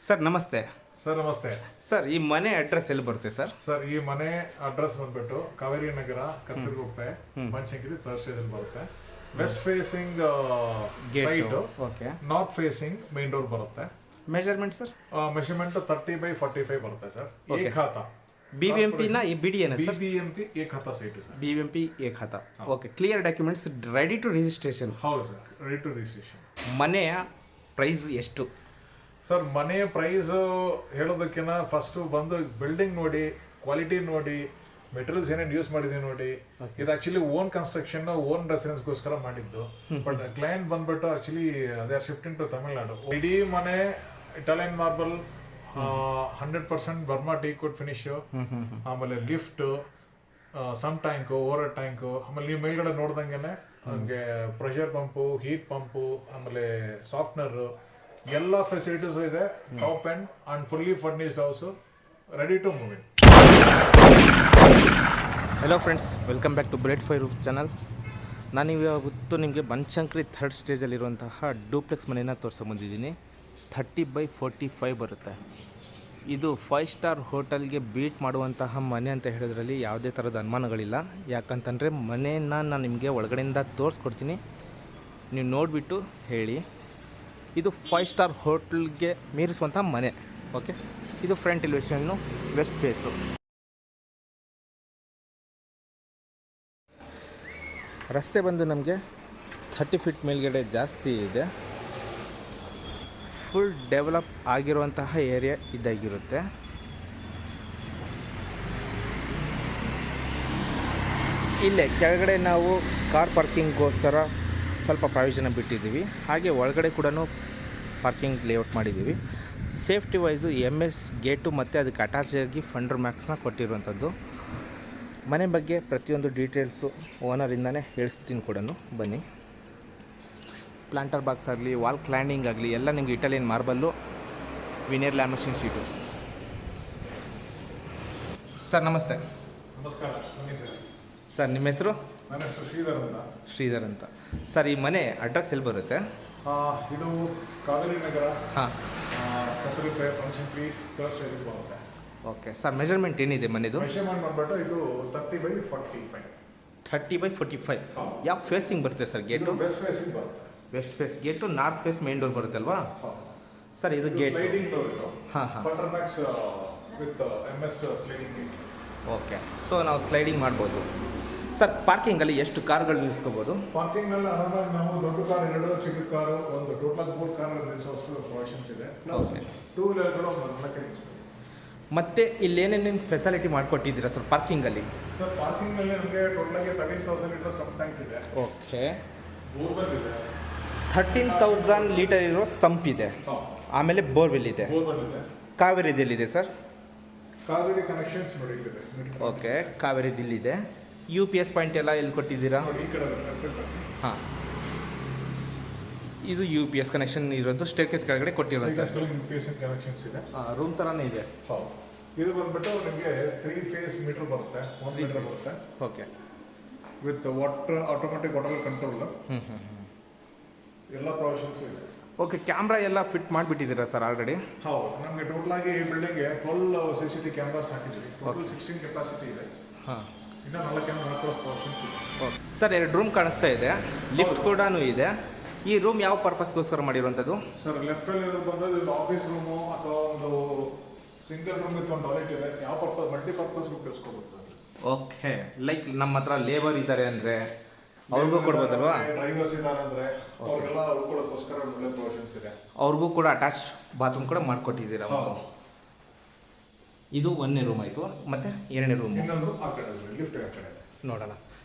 Sir ನಮಸ್ತೆ. Sir ನಮಸ್ತೆ. Sir ಈ ಮನೆ ಅಡ್ರೆಸ್ ಎಲ್ಲಿ ಬರುತ್ತೆ ಸರ್? ಸರ್ ಈ ಮನೆ ಅಡ್ರೆಸ್ ಬಂದ್ಬಿಟ್ಟು ಕಾವೇರಿ ನಗರ, ಕತ್ತರಿಗುಪ್ಪೆ, ಬನಶಂಕರಿ ಥರ್ಡ್ ಸ್ಟೇಜ್ ಬರುತ್ತೆ. West facing site, okay. North facing main door ಬರುತ್ತೆ. Measurement sir? ಮೆಷರ್ಮೆಂಟ್ 30/45 ಬರುತ್ತೆ ಸರ್. ಏಕಾತ BBMP ನ ಈ BDN ಸರ್? BBMP ಏಕಾತ ಸೈಟ್ ಸರ್. BBMP ಏಕಾತ. Okay. Clear documents, ready to registration. ಹೌದು ಸರ್, ರೆಡಿ ಟು ರಿಜಿಸ್ಟ್ರೇಷನ್. ಮನೆಯ ಪ್ರೈಸ್ ಎಷ್ಟು ಸರ್? ಮನೆ ಪ್ರೈಸ್ ಹೇಳೋದಕ್ಕಿಂತ ಫಸ್ಟ್ ಬಂದು ಬಿಲ್ಡಿಂಗ್ ನೋಡಿ, ಕ್ವಾಲಿಟಿ ನೋಡಿ, ಮೆಟೀರಿಯಲ್ಸ್ ಏನೇನು ಯೂಸ್ ಮಾಡಿದೀವಿ ನೋಡಿ. ಇದು ಆಕ್ಚುಲಿ ಓನ್ ಕನ್ಸ್ಟ್ರಕ್ಷನ್, ಓನ್ ರೆಸಿಡೆನ್ಸ್ಗೋಸ್ಕರ ಮಾಡಿದ್ದು. ಬಟ್ ಕ್ಲೈಂಟ್ ಬಂದ್ಬಿಟ್ಟು ಆಕ್ಚುಲಿ ಅದೇ ಶಿಫ್ಟಿಂಗ್ ಟು ತಮಿಳ್ನಾಡು. ಇಡೀ ಮನೆ Italian marble, 100% Burma teak coat finish, ಆಮೇಲೆ lift, sump tank, over tank, ಆಮೇಲೆ ನೀವು ಮೇಲ್ಗಡೆ ನೋಡ್ದಂಗೆನೆ ಹಂಗೆ ಪ್ರೆಷರ್ ಪಂಪು, ಹೀಟ್ ಪಂಪು, ಆಮೇಲೆ ಸಾಫ್ಟ್ನರ್, ಎಲ್ಲ ಫೆಸಿಲಿಟೀಸ್ ಇದೆ. Top and fully furnished house, ready to move in. Hello friends, welcome back to ಬ್ರೇಡ್ ಫೈರ್ ಚಾನಲ್. ನಾನು ಇವತ್ತು ನಿಮಗೆ ಬನಶಂಕರಿ ಥರ್ಡ್ ಸ್ಟೇಜಲ್ಲಿರುವಂತಹ ಡೂಪ್ಲೆಕ್ಸ್ ಮನೆಯನ್ನು ತೋರಿಸ್ಕೊಂಬಂದಿದ್ದೀನಿ. 30/45 ಬರುತ್ತೆ. ಇದು 5 ಸ್ಟಾರ್ ಹೋಟೆಲ್ಗೆ ಬೀಟ್ ಮಾಡುವಂತಹ ಮನೆ ಅಂತ ಹೇಳೋದ್ರಲ್ಲಿ ಯಾವುದೇ ಥರದ ಅನುಮಾನಗಳಿಲ್ಲ. ಯಾಕಂತಂದರೆ ಮನೆಯನ್ನು ನಾನು ನಿಮಗೆ ಒಳಗಡೆಯಿಂದ ತೋರಿಸ್ಕೊಡ್ತೀನಿ, ನೀವು ನೋಡಿಬಿಟ್ಟು ಹೇಳಿ. ಇದು 5 ಸ್ಟಾರ್ ಹೋಟೆಲ್ಗೆ ಮೀರಿಸುವಂಥ ಮನೆ. ಓಕೆ. ಇದು ಫ್ರಂಟ್ ಎಲಿವೇಷನ್ನು, ವೆಸ್ಟ್ ಫೇಸು. ರಸ್ತೆ ಬಂದು ನಮಗೆ 30 ಫೀಟ್ ಮೇಲ್ಗಡೆ ಜಾಸ್ತಿ ಇದೆ. ಫುಲ್ ಡೆವಲಪ್ ಆಗಿರುವಂತಹ ಏರಿಯಾ ಇದಾಗಿರುತ್ತೆ. ಇಲ್ಲೇ ಕೆಳಗಡೆ ನಾವು ಕಾರ್ ಪಾರ್ಕಿಂಗ್ಗೋಸ್ಕರ ಸ್ವಲ್ಪ ಪ್ರಾವಿಷನ್ ಬಿಟ್ಟಿದ್ದೀವಿ. ಹಾಗೆ ಒಳಗಡೆ ಕೂಡ ಪಾರ್ಕಿಂಗ್ ಲೇಔಟ್ ಮಾಡಿದ್ದೀವಿ. ಸೇಫ್ಟಿ ವೈಸು MS ಗೇಟು ಮತ್ತು ಅದಕ್ಕೆ ಅಟ್ಯಾಚ್ ಆಗಿ ಫಂಡರ್ ಮ್ಯಾಕ್ಸ್ನ ಕೊಟ್ಟಿರುವಂಥದ್ದು. ಮನೆ ಬಗ್ಗೆ ಪ್ರತಿಯೊಂದು ಡೀಟೇಲ್ಸು ಓನರಿಂದನೇ ಹೇಳಿಸ್ತೀನಿ ಕೂಡ, ಬನ್ನಿ. ಪ್ಲಾಂಟರ್ ಬಾಕ್ಸ್ ಆಗಲಿ, ವಾಲ್ ಕ್ಲ್ಯಾಂಡಿಂಗ್ ಆಗಲಿ ಎಲ್ಲ ನಿಮಗೆ Italian marble, veneer lamination sheet. Sir ನಮಸ್ತೆ. ನಮಸ್ಕಾರ. ಸರ್ ನಿಮ್ಮ ಹೆಸರು? ನನ್ನ ಹೆಸರು ಶ್ರೀಧರ್ ಅಂತ. ಶ್ರೀಧರ್ ಅಂತ. ಸರ್ ಈ ಮನೆ ಅಡ್ರೆಸ್ ಎಲ್ಲಿ ಬರುತ್ತೆ? ಇದು ಕಾವೇರಿ ನಗರ, ಹಾಂ, ಕತ್ತರಿಗುಪ್ಪೆ, ಬನಶಂಕರಿ ಥರ್ಡ್ ಸ್ಟೇಜ್ ಬರುತ್ತೆ. ಓಕೆ. ಸರ್ ಮೆಜರ್ಮೆಂಟ್ ಏನಿದೆ ಮನೆದು? ಮೆಷರ್ಮೆಂಟ್ ಬಂದ್ಬಿಟ್ಟು ಇದು 30/45. 30/45. ಯಾವ ಫೇಸಿಂಗ್ ಬರುತ್ತೆ ಸರ್ ಗೇಟು? ವೆಸ್ಟ್ ಫೇಸಿಂಗ್ ಬರುತ್ತೆ. West face gate, north face main door ಬರುತ್ತಲ್ವಾ ಸರ್? ಇದು ಗೇಟ್ ಸ್ಲೈಡಿಂಗ್ ಡೋರ್ ಇದು. ಹಾಂ ಹಾಂ. Fundermax with MS sliding gate. Okay. So ನಾವು ಸ್ಲೈಡಿಂಗ್ ಮಾಡ್ಬೋದು. ಸರ್ ಪಾರ್ಕಿಂಗಲ್ಲಿ ಎಷ್ಟು ಕಾರ್ಗಳು ನಿಲ್ಲಿಸ್ಕೋಬೋದು? ಪಾರ್ಕಿಂಗ್ನಲ್ಲಿ ಆರಾಮಾಗಿ ನಾವು ದೊಡ್ಡ ಕಾರ್ 2, ಚಿಕ್ಕ ಕಾರು, ಒಂದು ಟೋಟಲ್ 3 ಕಾರ್ ನಿಲ್ಲಿಸೋಷ್ಟು ಪ್ರೊವಿಷನ್ಸ್ ಇದೆ. ಪ್ಲಸ್ 2 ವೀಲರ್ಗಳು ಒಂದು 4 ನಿಲ್ಲಿಸ್ಬೋದು. ಮತ್ತೆ ಇಲ್ಲಿ ಏನೇನೇನು ಫೆಸಿಲಿಟಿ ಮಾಡಿಕೊಟ್ಟಿದ್ದೀರಾ ಸರ್ ಪಾರ್ಕಿಂಗಲ್ಲಿ? ಸರ್ ಪಾರ್ಕಿಂಗ್ನಲ್ಲಿ ನಮಗೆ ಟೋಟಲಾಗಿ 13,000 ಲೀಟರ್ ಸಬ್ ಟ್ಯಾಂಕ್ ಇದೆ. ಓಕೆ. ಬೋರ್ವೆಲ್ ಇದೆ. 13,000 ಲೀಟರ್ ಇರೋ ಸಂಪ್ ಇದೆ. ಆಮೇಲೆ ಬೋರ್ವೆಲ್ ಇದೆ. ಬೋರ್ವೆಲ್ ಇದೆ. ಕಾವೇರಿದಲ್ಲಿದೆ ಸರ್? ಕಾವೇರಿ ಕನೆಕ್ಷನ್ಸ್ ನೋಡಿ ಇಲ್ಲಿದೆ. ಓಕೆ. ಕಾವೇರಿದಿಲ್ಲಿದೆ. UPS ಪಾಯಿಂಟ್ ಎಲ್ಲ ಎಲ್ಲಿ ಕೊಟ್ಟಿದ್ದೀರಾ? ಈ ಕಡೆ ಬರುತ್ತೆ. ಹಾಂ, ಇದು UPS ಕನೆಕ್ಷನ್ ಇರೋದು ಸ್ಟೇರ್ಕೇಸ್ ಕೆಳಗಡೆ ಕೊಟ್ಟಿರೋದು. UPS ಕನೆಕ್ಷನ್ಸ್ ಇದೆ. ರೂಮ್ ಥರನೇ ಇದೆ. ಹೌದು. ಇದು ಬಂದ್ಬಿಟ್ಟು ನಿಮಗೆ 3 ಫೇಸ್ ಮೀಟರ್ ಬರುತ್ತೆ, 1 ಮೀಟರ್ ಬರುತ್ತೆ. Okay. With water automatic water control. ಎಲ್ಲ ಪ್ರೊವಿಷನ್ಸ್ ಇದೆ. ಓಕೆ. ಕ್ಯಾಮ್ರಾ ಎಲ್ಲ ಫಿಟ್ ಮಾಡಿಬಿಟ್ಟಿದ್ದೀರಾ ಸರ್ ಆಲ್ರೆಡಿ? ಹೌದು. ನಮಗೆ ಟೋಟಲಾಗಿ ಈ ಬಿಲ್ಡಿಂಗ್ಗೆ 12 CCTV ಕ್ಯಾಮ್ರಾಸ್ ಹಾಕಿದ್ದೀವಿ. ಟೋಟಲ್ 16 ಕೆಪಾಸಿಟಿ ಇದೆ. ಹಾಂ. ಇನ್ನೂ 4 ಕ್ಯಾಮ್ರಾ ಹಾಕೋ ಪ್ರೊವಿಷನ್ಸ್ ಇದೆ. Okay sir. 2 ರೂಮ್ ಕಾಣಿಸ್ತಾ ಇದೆ, ಲಿಫ್ಟ್ ಕೂಡ ಇದೆ. ಈ ರೂಮ್ ಯಾವ ಪರ್ಪಸ್ಗೋಸ್ಕರ ಮಾಡಿರುವಂಥದ್ದು? ಸರ್ ಲೆಫ್ಟಲ್ಲಿ ಇರೋದು ಬಂದು ಇದು ಆಫೀಸ್ ರೂಮು ಅಥವಾ ಒಂದು ಸಿಂಗಲ್ ರೂಮ್ ವಿತ್ ಒಂದು ಟಾಯ್ಲೆಟ್ ಇದೆ. ಯಾವ ಪರ್ಪಸ್, ಮಲ್ಟಿಪರ್ಪಸ್ಗೂ ಉಪಯೋಗಿಸ್ಕೋಬೋದು. ಓಕೆ. ಲೈಕ್ ನಮ್ಮ ಹತ್ರ ಲೇಬರ್ ಇದ್ದಾರೆ ಅಂದರೆ ಅವ್ರಿಗೂ ಕೊಡ್ಬೋದಲ್ವಾ? ಡ್ರೈವರ್ಸ್ ಇದ್ದಾರೆ ಅಂದರೆ ಅವ್ರಿಗೆಲ್ಲ ಉಳ್ಕೊಳ್ಳೋಕ್ಕೋಸ್ಕರ ಒಳ್ಳೆ ಪ್ರೊವಿಷನ್ಸ್ ಇದೆ. ಅವ್ರಿಗೂ ಕೂಡ ಅಟ್ಯಾಚ್ ಬಾತ್ರೂಮ್ ಕೂಡ ಮಾಡಿಕೊಟ್ಟಿದ್ದೀರಾ? ಇದು 1ನೇ ರೂಮ್ ಆಯಿತು. ಮತ್ತು 2ನೇ ರೂಮು ಇನ್ನೊಂದು ಆ ಕಡೆ ಲಿಫ್ಟ್ ಆ ಕಡೆ ನೋಡೋಣ.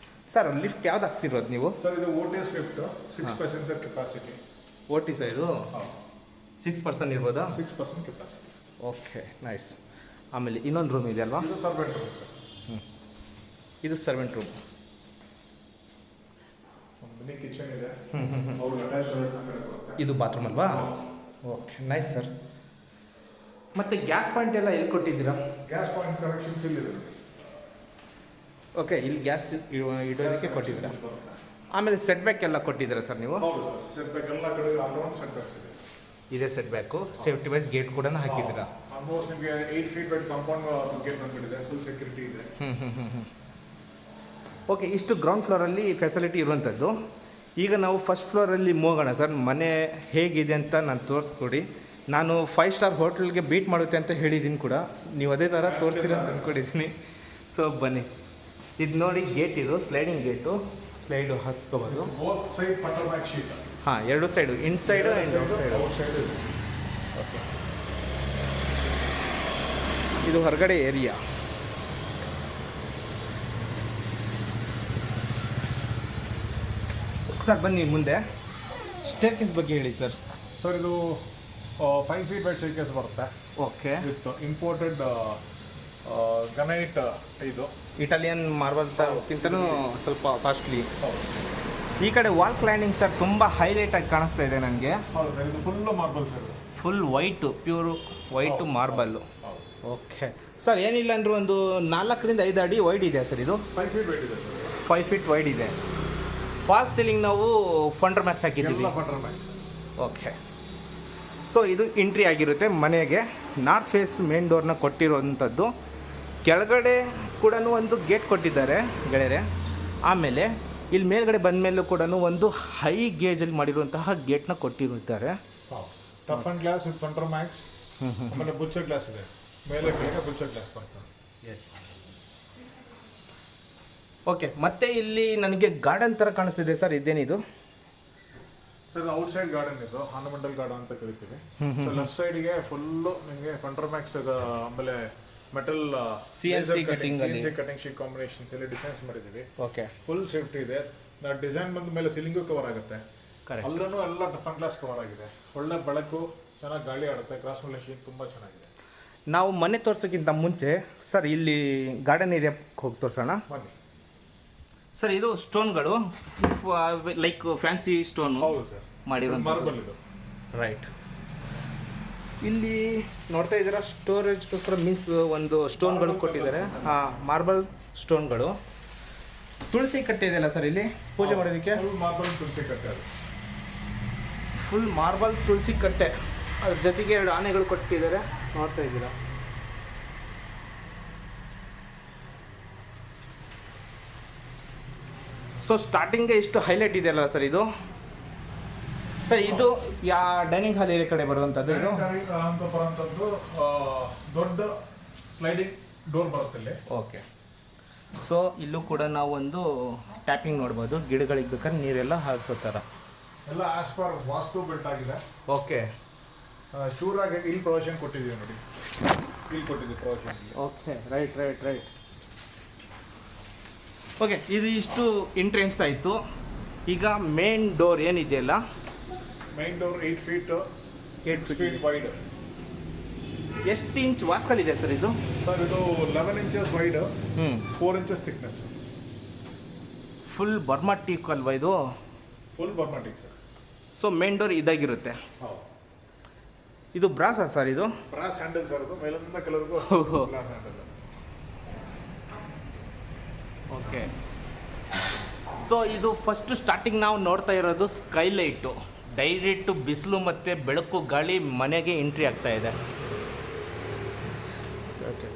ಸರ್ ಲಿಫ್ಟ್ ಯಾವ್ದು ಹಾಕ್ಸಿರೋದು ನೀವು? ಸರ್ ಇದು ಓಟಿಎಸ್ ಲಿಫ್ಟ್, 6% ಕೆಪಾಸಿಟಿ. ಓಟಿಸ ಇದು 6% ಇರ್ಬೋದಾ? 6% ಕೆಪಾಸಿಟಿ. Okay, nice. ಆಮೇಲೆ ಇನ್ನೊಂದು ರೂಮ್ ಇದೆ ಅಲ್ವಾ? ಇದು ಸರ್ವೆಂಟ್ ರೂಮ್ ಸರ್. ಇದು ಸರ್ವೆಂಟ್ ರೂಮ್. ಮಿನಿ ಕಿಚನ್ ಇದೆ. ಅವ್ರಿಗೆ ಅಟ್ಯಾಚ್ ಬರುತ್ತೆ. ಇದು ಬಾತ್ರೂಮ್ ಅಲ್ವಾ? Okay, nice sir. ಮತ್ತು ಗ್ಯಾಸ್ ಪಾಯಿಂಟ್ ಎಲ್ಲ ಎಲ್ಲಿ ಕೊಟ್ಟಿದ್ದೀರಾ? ಗ್ಯಾಸ್ ಪಾಯಿಂಟ್ ಕನೆಕ್ಷನ್ಸ್ ಇಲ್ಲಿದೆ. ಓಕೆ. ಇಲ್ಲಿ ಗ್ಯಾಸ್ ಇಡೋದಕ್ಕೆ ಕೊಟ್ಟಿದ್ದೀರಾ. ಆಮೇಲೆ ಸೆಟ್ ಬ್ಯಾಕ್ ಎಲ್ಲ ಕೊಟ್ಟಿದ್ದೀರಾ ಸರ್ ನೀವು? ಹೌದು ಸರ್. ಸೆಟ್ ಬ್ಯಾಕ್ ಎಲ್ಲ ಕಡೆ ಅರೌಂಡ್ ಸೆಟ್ ಬ್ಯಾಕ್ಸ್ ಇದೆ. ಇದೇ setback, safety wise gate ಕೂಡ ಹಾಕಿದ್ದೀರಾ. ಆಲ್ಮೋಸ್ಟ್ ನಿಮಗೆ 8 ಫೀಟ್ ವೈಡ್ ಕಾಂಪೌಂಡ್ ಗೇಟ್ ಬಂದ್ಬಿಟ್ಟಿದೆ, ಫುಲ್ ಸೆಕ್ಯೂರಿಟಿ ಇದೆ. ಓಕೆ, ಇಷ್ಟು ಗ್ರೌಂಡ್ ಫ್ಲೋರಲ್ಲಿ ಫೆಸಿಲಿಟಿ ಇರುವಂಥದ್ದು. ಈಗ ನಾವು ಫಸ್ಟ್ ಫ್ಲೋರಲ್ಲಿ ಹೋಗೋಣ ಸರ್. ಮನೆ ಹೇಗಿದೆ ಅಂತ ನಾನು ತೋರಿಸ್ಕೊಡಿ. ನಾನು 5 ಸ್ಟಾರ್ ಹೋಟೆಲ್ಗೆ ಬೀಟ್ ಮಾಡುತ್ತೆ ಅಂತ ಹೇಳಿದ್ದೀನಿ ಕೂಡ, ನೀವು ಅದೇ ಥರ ತೋರಿಸ್ತೀರ ಅಂತ ಅಂದ್ಕೊಂಡಿದ್ದೀನಿ. ಸೊ ಬನ್ನಿ, ಇದು ನೋಡಿ ಗೇಟ್, ಇದು ಸ್ಲೈಡಿಂಗ್ ಗೇಟು, ಸ್ಲೈಡು ಹಾಕ್ಸ್ಕೋಬೋದು. ಬೋತ್ ಸೈಡ್ ಪಟರ್ ಮ್ಯಾಕ್ ಶೀಟ್. ಹಾಂ, ಎರಡು side, inside and outside. Okay, ಇದು ಹೊರಗಡೆ ಏರಿಯಾ. ಸರ್ ಬನ್ನಿ ಮುಂದೆ, ಸ್ಟೇರ್ಕೇಸ್ ಬಗ್ಗೆ ಹೇಳಿ ಸರ್. ಸರ್ ಇದು 5 ಫೀಟ್ ವೈಡ್ ಸ್ಟೇರ್ಕೇಸ್ ಬರುತ್ತೆ. Okay, with imported granite. ಇದು ಇಟಾಲಿಯನ್ ಮಾರ್ಬಲ್ಗಿಂತನೂ ಸ್ವಲ್ಪ ಕಾಸ್ಟ್ಲಿ. ಹೌದು. ಈ ಕಡೆ ವಾಲ್ ಕ್ಲೈಂಡಿಂಗ್ ಸರ್ ತುಂಬ ಹೈಲೈಟಾಗಿ ಕಾಣಿಸ್ತಾ ಇದೆ ನನಗೆ. ಹೌದು ಸರ್, ಇದು full marble sir. Full white, pure white marble. ಹೌದು. ಓಕೆ ಸರ್, ಏನಿಲ್ಲ ಅಂದರೂ ಒಂದು 4 ರಿಂದ 5 ಅಡಿ ವೈಡ್ ಇದೆ ಸರ್. ಇದು 5 ಫೀಟ್ ವೈಡ್ ಇದೆ ಸರ್. 5 ಫೀಟ್ ವೈಡ್ ಇದೆ. ಫಾಲ್ ಸೀಲಿಂಗ್ ನಾವು ಫಂಡರ್ ಮ್ಯಾಕ್ಸ್ ಹಾಕಿದ್ದೀವಿ. ಎಲ್ಲ ಪಟರ್ ಮ್ಯಾಕ್ಸ್. ಓಕೆ, ಸೊ ಇದು ಎಂಟ್ರಿ ಆಗಿರುತ್ತೆ ಮನೆಗೆ. ನಾರ್ತ್ ಫೇಸ್ ಮೇನ್ ಡೋರ್ನ ಕೊಟ್ಟಿರುವಂಥದ್ದು. ಕೆಳಗಡೆ ಕೂಡ ಒಂದು ಗೇಟ್ ಕೊಟ್ಟಿದ್ದಾರೆ ಗೆಳೆಯರೆ. ಆಮೇಲೆ ಇಲ್ಲಿ ಮೇಲ್ಗಡೆ ಬಂದ ಮೇಲೂ ಕೂಡ ಒಂದು ಹೈ ಗೇಜಲ್ಲಿ ಮಾಡಿರುವಂತಹ ಗೇಟ್ನ ಕೊಟ್ಟಿರುತ್ತಾರೆ. Tough and glass with Fundermax. ಆಮೇಲೆ ಬುಚ್ಚರ್ ಗ್ಲಾಸ್ ಇದೆ, ಮೇಲೆ ಕೆಳಗೆ ಬುಚ್ಚರ್ ಗ್ಲಾಸ್ ಬರ್ತದೆ. ಎಸ್. ಓಕೆ, ಮತ್ತೆ ಇಲ್ಲಿ ನನಗೆ ಗಾರ್ಡನ್ ಥರ ಕಾಣಿಸ್ತಿದೆ ಸರ್, ಇದೇನಿದು? ಸರ್ ಔಟ್ ಸೈಡ್ ಗಾರ್ಡನ್ ಇದು, ಆರ್ನಮೆಂಟಲ್ ಗಾರ್ಡನ್ ಅಂತ ಕರಿತೀವಿ. ಸೊ ಲೆಫ್ಟ್ ಸೈಡ್ಗೆ ಫುಲ್ಲು ನಿಮಗೆ ಫಂಡರ್ ಮ್ಯಾಕ್ಸ್, ಆಮೇಲೆ metal CNC cutting sheet combinations ಎಲ್ಲ ಡಿಸೈನ್ಸ್ ಮಾಡಿದ್ದೀವಿ. ಓಕೆ, ಫುಲ್ ಸೇಫ್ಟಿ ಇದೆ. ಡಿಸೈನ್ ಬಂದ ಮೇಲೆ ಸೀಲಿಂಗು ಕವರ್ ಆಗುತ್ತೆ. ಕರೆಕ್ಟ್. ಅಲ್ಲೂ ಎಲ್ಲ ಟಫ್ ಅಂಡ್ ಗ್ಲಾಸ್ ಕವರ್ ಆಗಿದೆ. ಒಳ್ಳೆ ಬೆಳಕು, ಚೆನ್ನಾಗಿ ಗಾಳಿ ಆಡುತ್ತೆ. ಕ್ರಾಸ್ ಮೆಷಿನ್ ತುಂಬ ಚೆನ್ನಾಗಿದೆ. ನಾವು ಮನೆ ತೋರ್ಸೋಕ್ಕಿಂತ ಮುಂಚೆ ಸರ್ ಇಲ್ಲಿ ಗಾರ್ಡನ್ ಏರಿಯಾಕ್ಕೆ ಹೋಗಿ ತೋರಿಸೋಣ ಬನ್ನಿ ಸರ್. ಇದು ಸ್ಟೋನ್ಗಳು ಲೈಕ್ ಫ್ಯಾನ್ಸಿ ಸ್ಟೋನ್ ಹೌದು ಸರ್, ಮಾಡಿರುವಂಥ ಮಾರ್ಬಲ್ ಇದು. ರೈಟ್. ಇಲ್ಲಿ ನೋಡ್ತಾ ಇದ್ದೀರಾ, ಸ್ಟೋರೇಜ್ಗೋಸ್ಕರ ಮೀನ್ಸ್ ಒಂದು ಸ್ಟೋನ್ಗಳು ಕೊಟ್ಟಿದ್ದಾರೆ. ಹಾಂ, ಮಾರ್ಬಲ್ ಸ್ಟೋನ್ಗಳು. ತುಳಸಿ ಕಟ್ಟೆ ಇದೆಯಲ್ಲ ಸರ್ ಇಲ್ಲಿ ಪೂಜೆ ಮಾಡೋದಕ್ಕೆ. ಮಾರ್ಬಲ್ ತುಳಸಿ ಕಟ್ಟೆ ಅದು. ಫುಲ್ ಮಾರ್ಬಲ್ ತುಳಸಿ ಕಟ್ಟೆ, ಅದ್ರ ಜೊತೆಗೆ 2 ಆನೆಗಳು ಕೊಟ್ಟಿದ್ದಾರೆ, ನೋಡ್ತಾ ಇದ್ದೀರಾ. ಸೊ ಸ್ಟಾರ್ಟಿಂಗ್ಗೆ ಇಷ್ಟು ಹೈಲೈಟ್ ಇದೆಯಲ್ಲ ಸರ್ ಇದು. ಸರ್ ಇದು ಡೈನಿಂಗ್ ಹಾಲ್ ಏರಿಯಾ ಕಡೆ ಬರುವಂಥದ್ದು. ಇದು ಅಂತ ಬರುವಂಥದ್ದು ದೊಡ್ಡ ಸ್ಲೈಡಿಂಗ್ ಡೋರ್ ಬರುತ್ತೆ ಇಲ್ಲಿ. ಓಕೆ, ಸೊ ಇಲ್ಲೂ ಕೂಡ ನಾವು ಒಂದು ಟ್ಯಾಪಿಂಗ್ ನೋಡ್ಬೋದು. ಗಿಡಗಳಿಗೆ ಬೇಕಾದ್ರೆ ನೀರೆಲ್ಲ ಹಾಕೋತಾರ. ಎಲ್ಲ ಆಸ್ ಪರ್ ವಾಸ್ತು ಬಿಲ್ಟ್ ಆಗಿದೆ. ಓಕೆ, ಶೂರಾಗಿ ಇಲ್ಲಿ ಪ್ರೊವಿಷನ್ ಕೊಟ್ಟಿದ್ದೀವಿ ನೋಡಿ, ಇಲ್ಲಿ ಕೊಟ್ಟಿದ್ದೀವಿ provision. Okay, right right right. Okay, ಇದು ಇಷ್ಟು ಎಂಟ್ರೆನ್ಸ್ ಆಯಿತು. ಈಗ ಮೇನ್ ಡೋರ್ ಏನಿದೆಯಲ್ಲ, main door 8 feet 6 feet wide. ಎಷ್ಟು ಇಂಚ್ ವಾಸ್ಕಲ್ ಸರ್ ಇದು? ಸರ್ ಇದು 11 inches wide, 4 inches thickness. Full Burma teak ಅಲ್ವಾ ಇದು? Full Burma teak sir. So main door ಇದಾಗಿರುತ್ತೆ. ಹೌದು. ಇದು ಬ್ರಾಸಾ ಸರ್? ಇದು ಬ್ರಾಸ್ ಹ್ಯಾಂಡಲ್ ಸರ್, ಅದು ಮೇಲಿಂದ ಕೆಲವರೆಗೂ ಓಹೋ. Brass handle. ಓಕೆ, ಸೊ ಇದು ಫಸ್ಟ್ ಸ್ಟಾರ್ಟಿಂಗ್ ನಾವು ನೋಡ್ತಾ ಇರೋದು ಸ್ಕೈಲೈಟು. ಡೈರೆಕ್ಟು ಬಿಸಿಲು ಮತ್ತು ಬೆಳಕು ಗಾಳಿ ಮನೆಗೆ ಎಂಟ್ರಿ ಆಗ್ತಾ ಇದೆ. ಓಕೆ